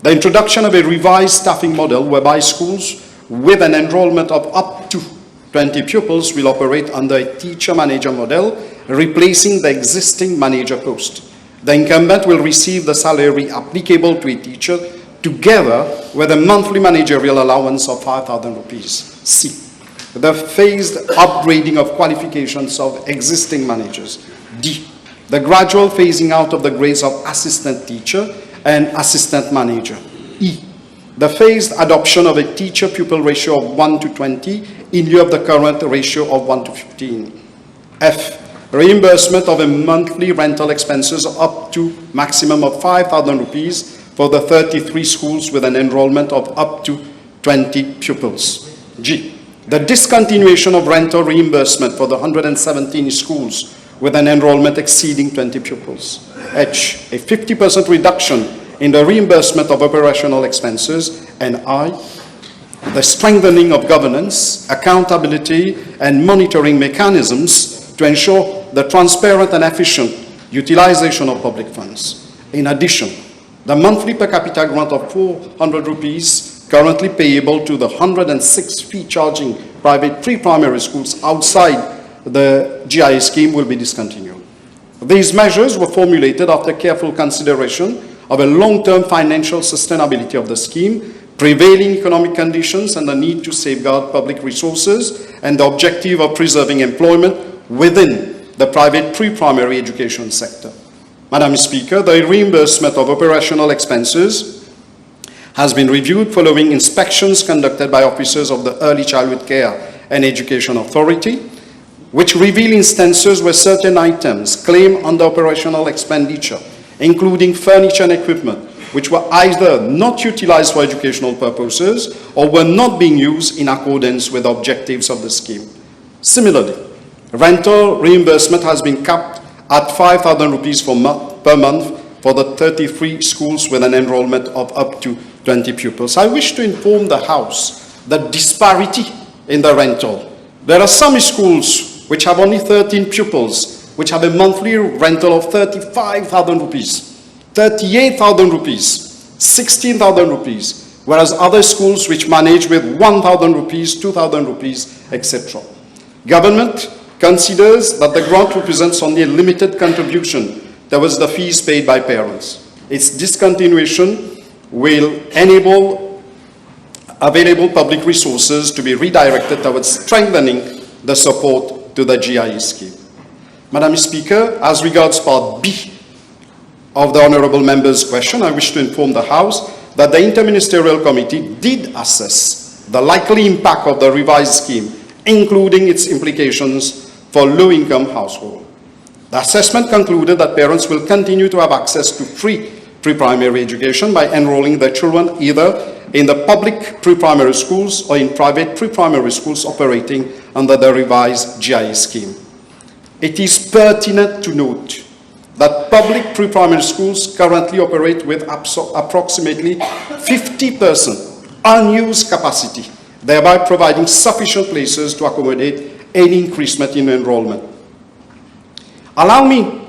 The introduction of a revised staffing model whereby schools with an enrollment of up to 20 pupils will operate under a teacher-manager model, replacing the existing manager post. The incumbent will receive the salary applicable to a teacher together with a monthly managerial allowance of 5,000 rupees. C. The phased upgrading of qualifications of existing managers. D. The gradual phasing out of the grades of assistant teacher and assistant manager. E. The phased adoption of a teacher-pupil ratio of 1 to 20 in lieu of the current ratio of 1 to 15. F. reimbursement of a monthly rental expenses up to maximum of 5,000 rupees for the 33 schools with an enrollment of up to 20 pupils. G, the discontinuation of rental reimbursement for the 117 schools with an enrollment exceeding 20 pupils. H, a 50% reduction in the reimbursement of operational expenses. And I, the strengthening of governance, accountability, and monitoring mechanisms to ensure the transparent and efficient utilization of public funds. In addition, the monthly per capita grant of 400 rupees currently payable to the 106 fee-charging private pre-primary schools outside the GIS scheme will be discontinued. These measures were formulated after careful consideration of a long-term financial sustainability of the scheme, prevailing economic conditions, and the need to safeguard public resources, and the objective of preserving employment within the private pre-primary education sector. Madam Speaker, the reimbursement of operational expenses has been reviewed following inspections conducted by officers of the Early Childhood Care and Education Authority, which reveal instances where certain items claimed under operational expenditure, including furniture and equipment, which were either not utilized for educational purposes or were not being used in accordance with the objectives of the scheme. Similarly, rental reimbursement has been capped at 5,000 rupees per month for the 33 schools with an enrollment of up to 20 pupils. I wish to inform the House the disparity in the rental. There are some schools which have only 13 pupils, which have a monthly rental of 35,000 rupees, 38,000 rupees, 16,000 rupees, whereas other schools which manage with 1,000 rupees, 2,000 rupees, etc. Government considers that the grant represents only a limited contribution towards the fees paid by parents. Its discontinuation will enable available public resources to be redirected towards strengthening the support to the GIS scheme. Madam Speaker, as regards Part B of the Honourable Member's question, I wish to inform the House that the Interministerial Committee did assess the likely impact of the revised scheme, including its implications for low-income households. The assessment concluded that parents will continue to have access to free pre-primary education by enrolling their children either in the public pre-primary schools or in private pre-primary schools operating under the revised GIS scheme. It is pertinent to note that public pre-primary schools currently operate with approximately 50% unused capacity, thereby providing sufficient places to accommodate any increasement in enrollment. Allow me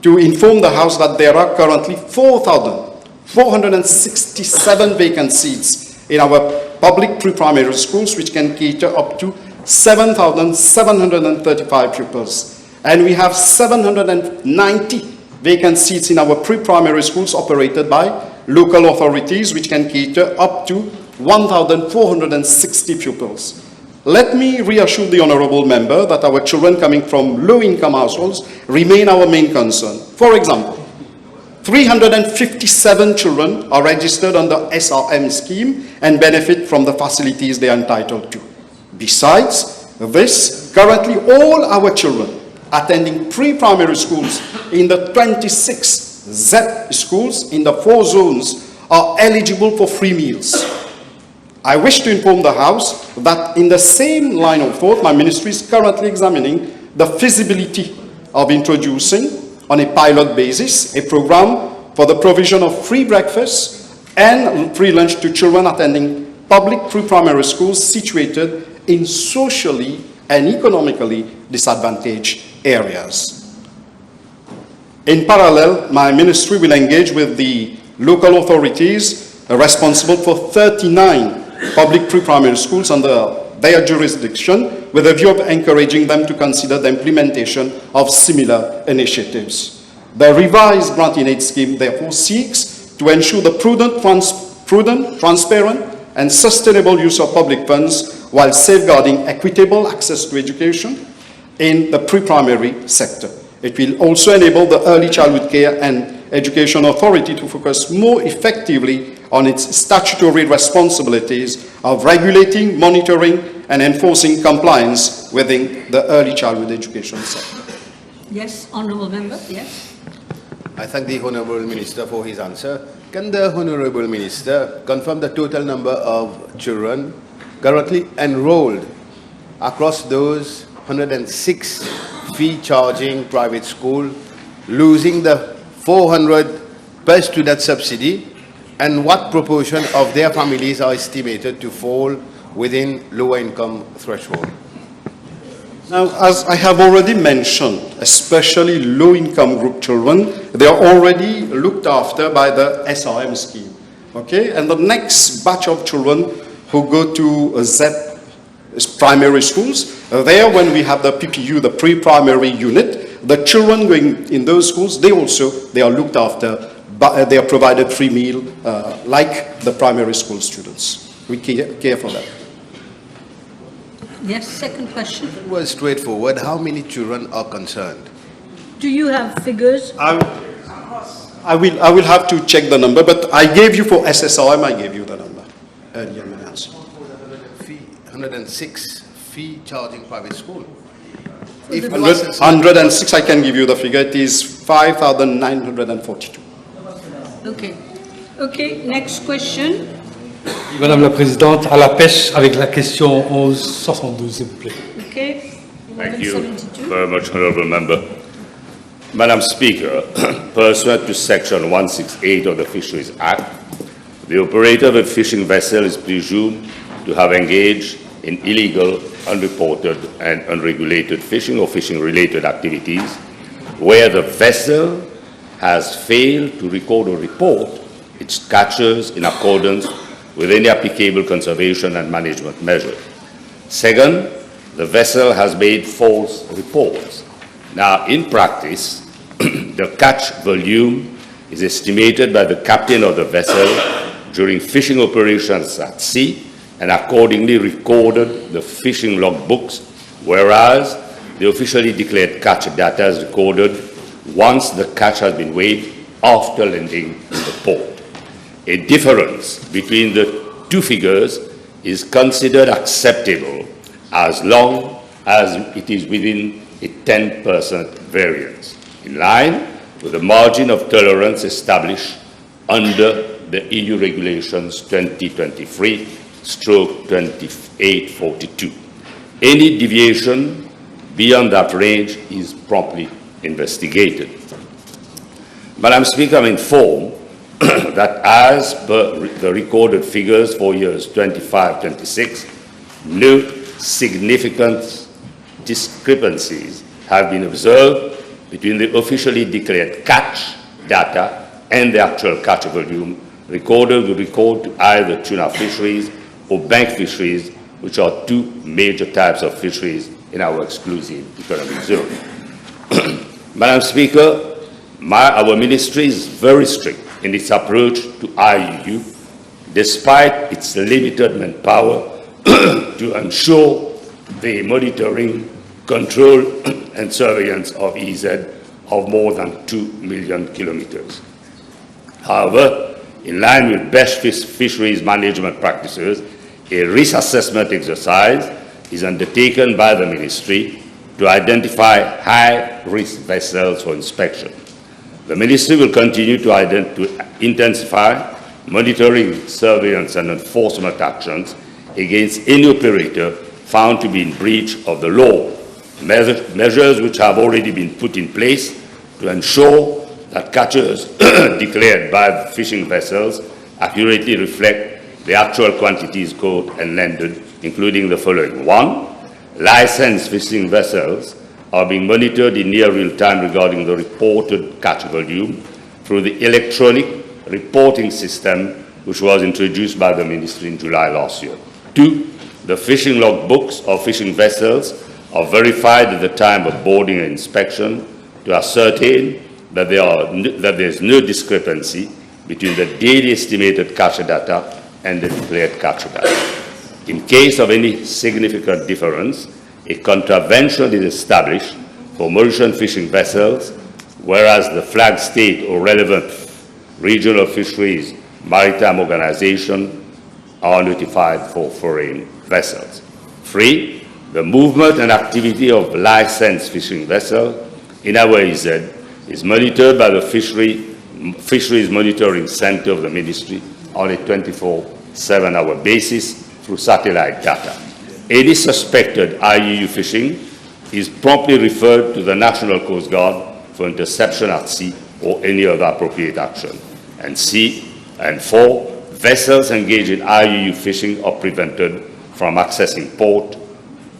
to inform the House that there are currently 4,467 vacant seats in our public pre-primary schools, which can cater up to 7,735 pupils. And we have 790 vacant seats in our pre-primary schools operated by local authorities, which can cater up to 1,460 pupils. Let me reassure the Honourable Member that our children coming from low-income households remain our main concern. For example, 357 children are registered under SRM scheme and benefit from the facilities they are entitled to. Besides this, currently all our children attending pre-primary schools in the 26 Z schools in the 4 zones are eligible for free meals. I wish to inform the House that in the same line of thought, my ministry is currently examining the feasibility of introducing on a pilot basis a program for the provision of free breakfast and free lunch to children attending public pre-primary schools situated in socially and economically disadvantaged areas. In parallel, my ministry will engage with the local authorities responsible for 39 public pre-primary schools under their jurisdiction with a view of encouraging them to consider the implementation of similar initiatives. The revised grant in aid scheme therefore seeks to ensure the prudent, transparent and sustainable use of public funds while safeguarding equitable access to education in the pre-primary sector. It will also enable the Early Childhood Care and Education Authority to focus more effectively on its statutory responsibilities of regulating, monitoring, and enforcing compliance within the early childhood education sector. Yes, honourable member, yes. I thank the Honourable Minister for his answer. Can the Honourable Minister confirm the total number of children currently enrolled across those 106 fee-charging private schools losing the 400 per student subsidy, and what proportion of their families are estimated to fall within lower income threshold? Now, as I have already mentioned, especially low-income group children, they are already looked after by the SRM scheme, okay? And the next batch of children who go to ZEP primary schools, there when we have the PPU, the pre-primary unit, the children going in those schools, they are looked after, but they are provided free meal like the primary school students. We care for them. Yes, second question. Well, straightforward. How many children are concerned? Do you have figures? I will have to check the number, but I gave you for SSRM, I gave you the number earlier in my answer. 106 fee-charging private school. If 106, I can give you the figure. It is 5,942. Okay. Okay, next question. Madame la Présidente, à la pêche avec la question 1172, s'il vous plaît. Okay. Thank you very much, Honourable Member. Madam Speaker, pursuant to Section 168 of the Fisheries Act, the operator of a fishing vessel is presumed to have engaged in illegal, unreported and unregulated fishing or fishing-related activities where the vessel has failed to record or report its catches in accordance with any applicable conservation and management measures. Second, the vessel has made false reports. Now, in practice, the catch volume is estimated by the captain of the vessel during fishing operations at sea and accordingly recorded the fishing log books, whereas the officially declared catch data is recorded once the catch has been weighed after landing in the port. A difference between the two figures is considered acceptable as long as it is within a 10% variance, in line with the margin of tolerance established under the EU Regulations 2023/2842. Any deviation beyond that range is promptly investigated. Madam Speaker, I'm informed that as per the recorded figures for years 25-26, no significant discrepancies have been observed between the officially declared catch data and the actual catch volume recorded with regard to either tuna fisheries or bank fisheries, which are two major types of fisheries in our exclusive economic zone. Madam Speaker, our ministry is very strict in its approach to IUU, despite its limited manpower, to ensure the monitoring, control and surveillance of EZ of more than 2 million kilometers. However, in line with best fisheries management practices, a risk assessment exercise is undertaken by the ministry to identify high-risk vessels for inspection. The ministry will continue to intensify monitoring, surveillance and enforcement actions against any operator found to be in breach of the law, measures which have already been put in place to ensure that catches declared by the fishing vessels accurately reflect the actual quantities caught and landed, including the following. 1. Licensed fishing vessels are being monitored in near real time regarding the reported catch volume through the electronic reporting system which was introduced by the ministry in July last year. 2. The fishing log books of fishing vessels are verified at the time of boarding and inspection to ascertain that there is no discrepancy between the daily estimated catch data and the declared catch data. In case of any significant difference, a contravention is established for Mauritian fishing vessels, whereas the flag state or relevant regional fisheries maritime organization are notified for foreign vessels. 3. The movement and activity of licensed fishing vessels in our EZ is monitored by the Fisheries Monitoring Center of the Ministry on a 24/7-hour basis through satellite data. Any suspected IUU fishing is promptly referred to the National Coast Guard for interception at sea or any other appropriate action. And four, vessels engaged in IUU fishing are prevented from accessing port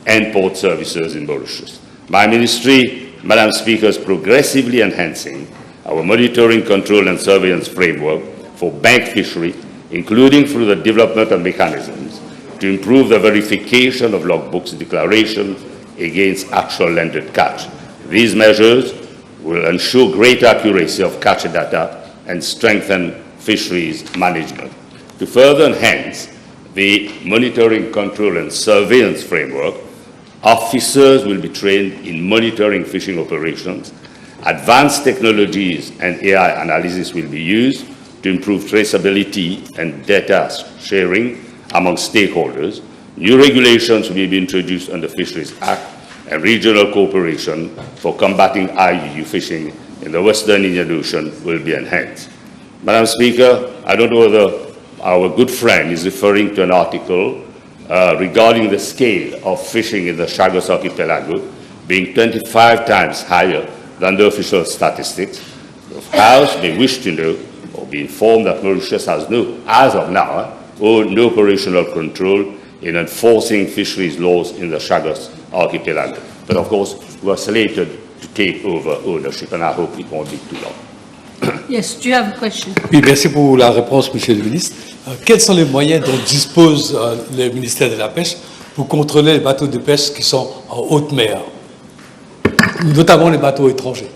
and port services in Mauritius. My ministry, Madam Speaker, is progressively enhancing our monitoring, control and surveillance framework for bank fishery, including through the development of mechanisms to improve the verification of logbooks declaration against actual landed catch. These measures will ensure greater accuracy of catch data and strengthen fisheries management. To further enhance the monitoring, control and surveillance framework, officers will be trained in monitoring fishing operations. Advanced technologies and AI analysis will be used to improve traceability and data sharing among stakeholders. New regulations will be introduced under Fisheries Act, and regional cooperation for combating IUU fishing in the Western Indian Ocean will be enhanced. Madam Speaker, I don't know whether our good friend is referring to an article regarding the scale of fishing in the Chagos Archipelago being 25 times higher than the official statistics. The House may wish to know or be informed that Mauritius has as of now, no operational control in enforcing fisheries laws in the Chagos Archipelago. But of course, we are slated to take over ownership, and I hope it won't be too long. Yes, do you have a question? Oui, merci pour la réponse, Monsieur le ministre. Quels sont les moyens dont dispose le ministère de la Pêche pour contrôler les bateaux de pêche qui sont en haute mer, notamment les bateaux étrangers?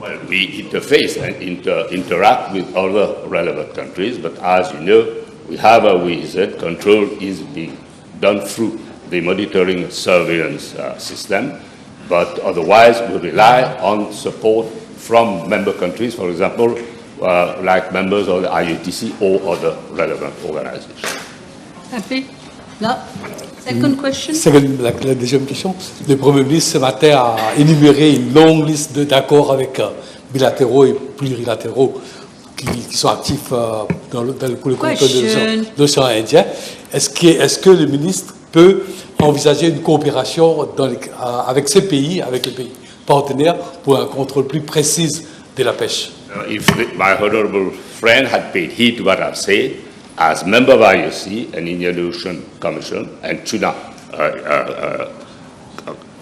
Well, we interface and interact with other relevant countries, but as you know, we have a way that control is being done through the monitoring surveillance system, but otherwise we rely on support from member countries, for example, like members of the IUTC or other relevant organizations. Happy? Là. Second question? La deuxième question. Le Premier ministre ce matin a énuméré une longue liste d'accords avec bilatéraux et plurilatéraux qui sont actifs pour le compte de l'océan Indien. Est-ce que le ministre peut envisager une coopération avec ces pays, avec les pays partenaires, pour un contrôle plus précis de la pêche? If my honorable friend had paid heed to what I've said, as member of IOC and Indian Ocean Commission and Tuna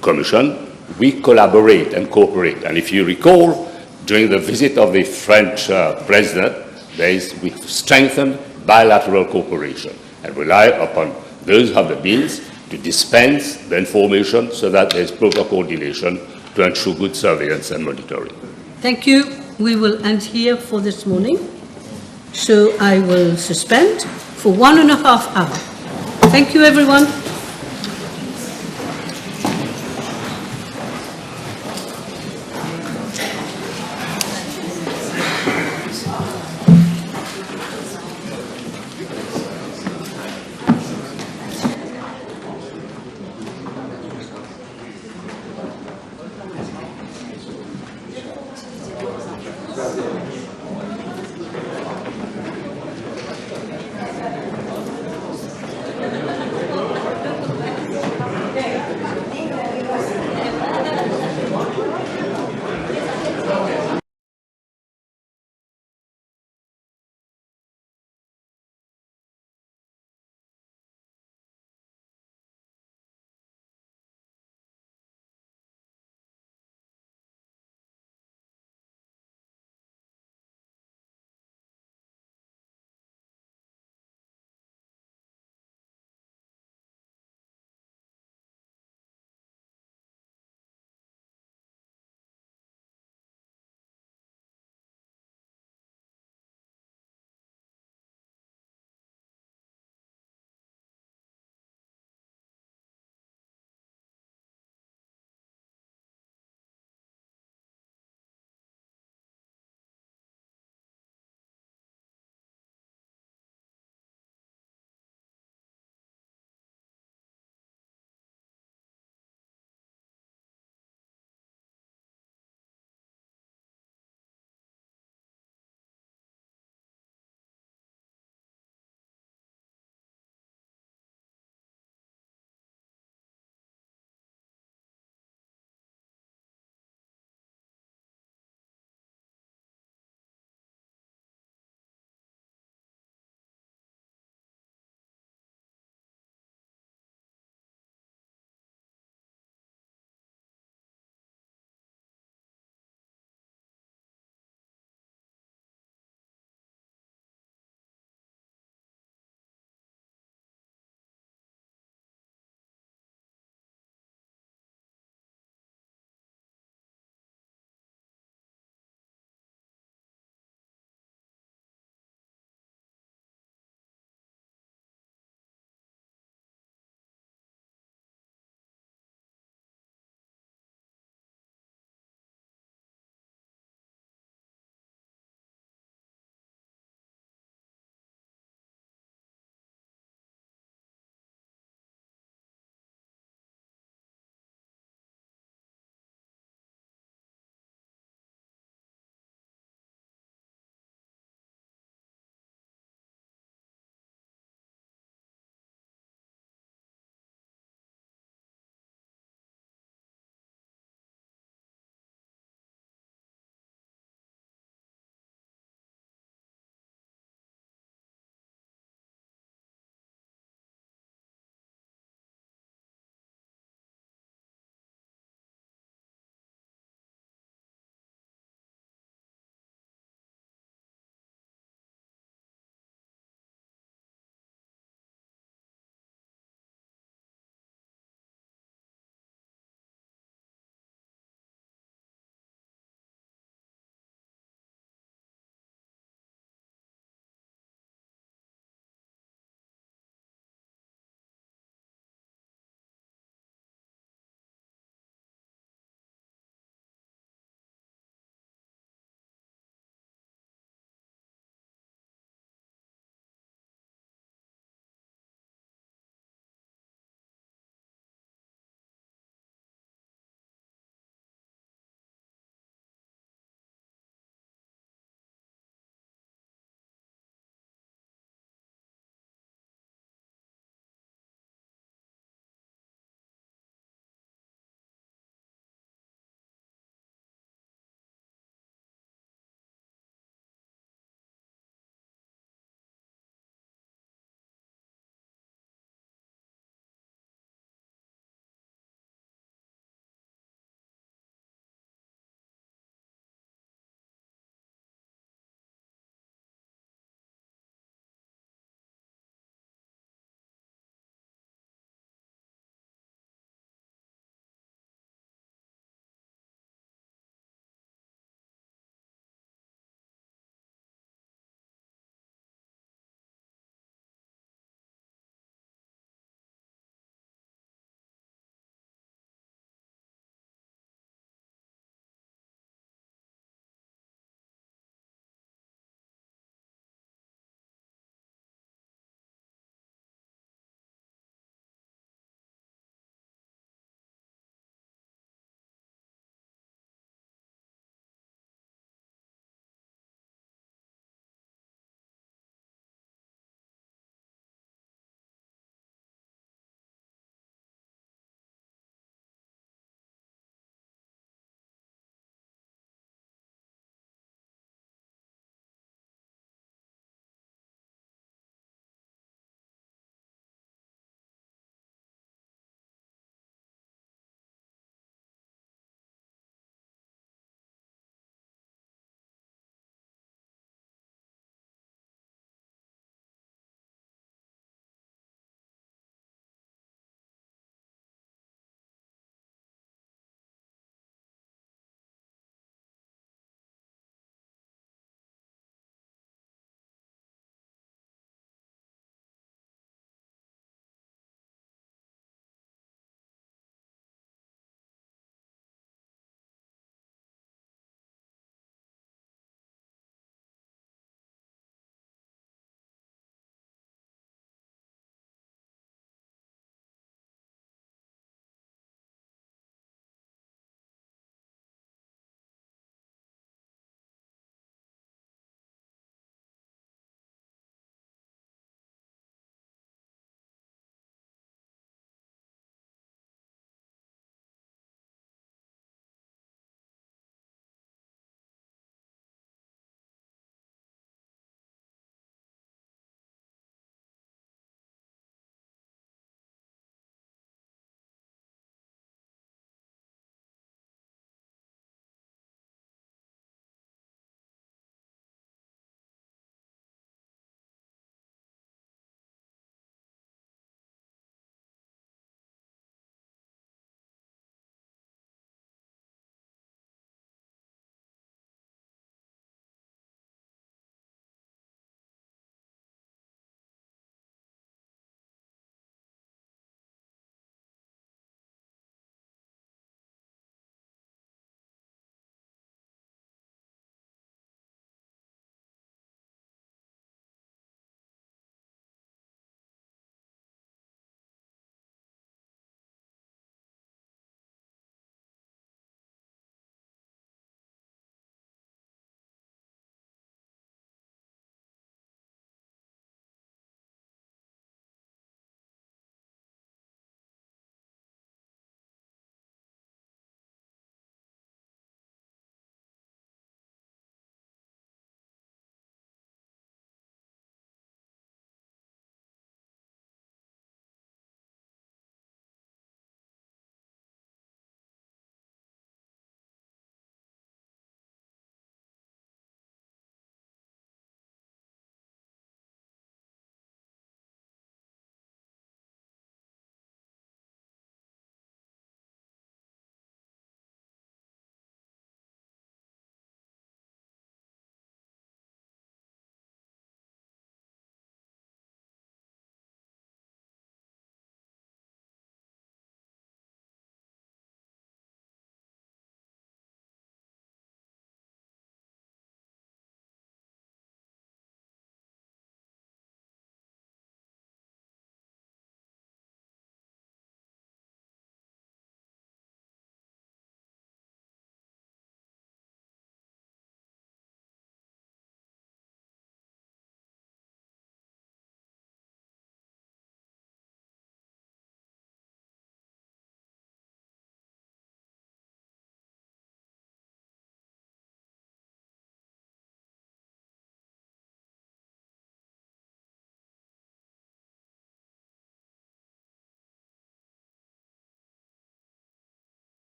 Commission, we collaborate and cooperate. And if you recall, during the visit of the French president, we strengthened bilateral cooperation and rely upon those who have the means to dispense the information so that there is proper coordination to ensure good surveillance and monitoring. Thank you. We will end here for this morning. So I will suspend for 1.5 hours. Thank you, everyone.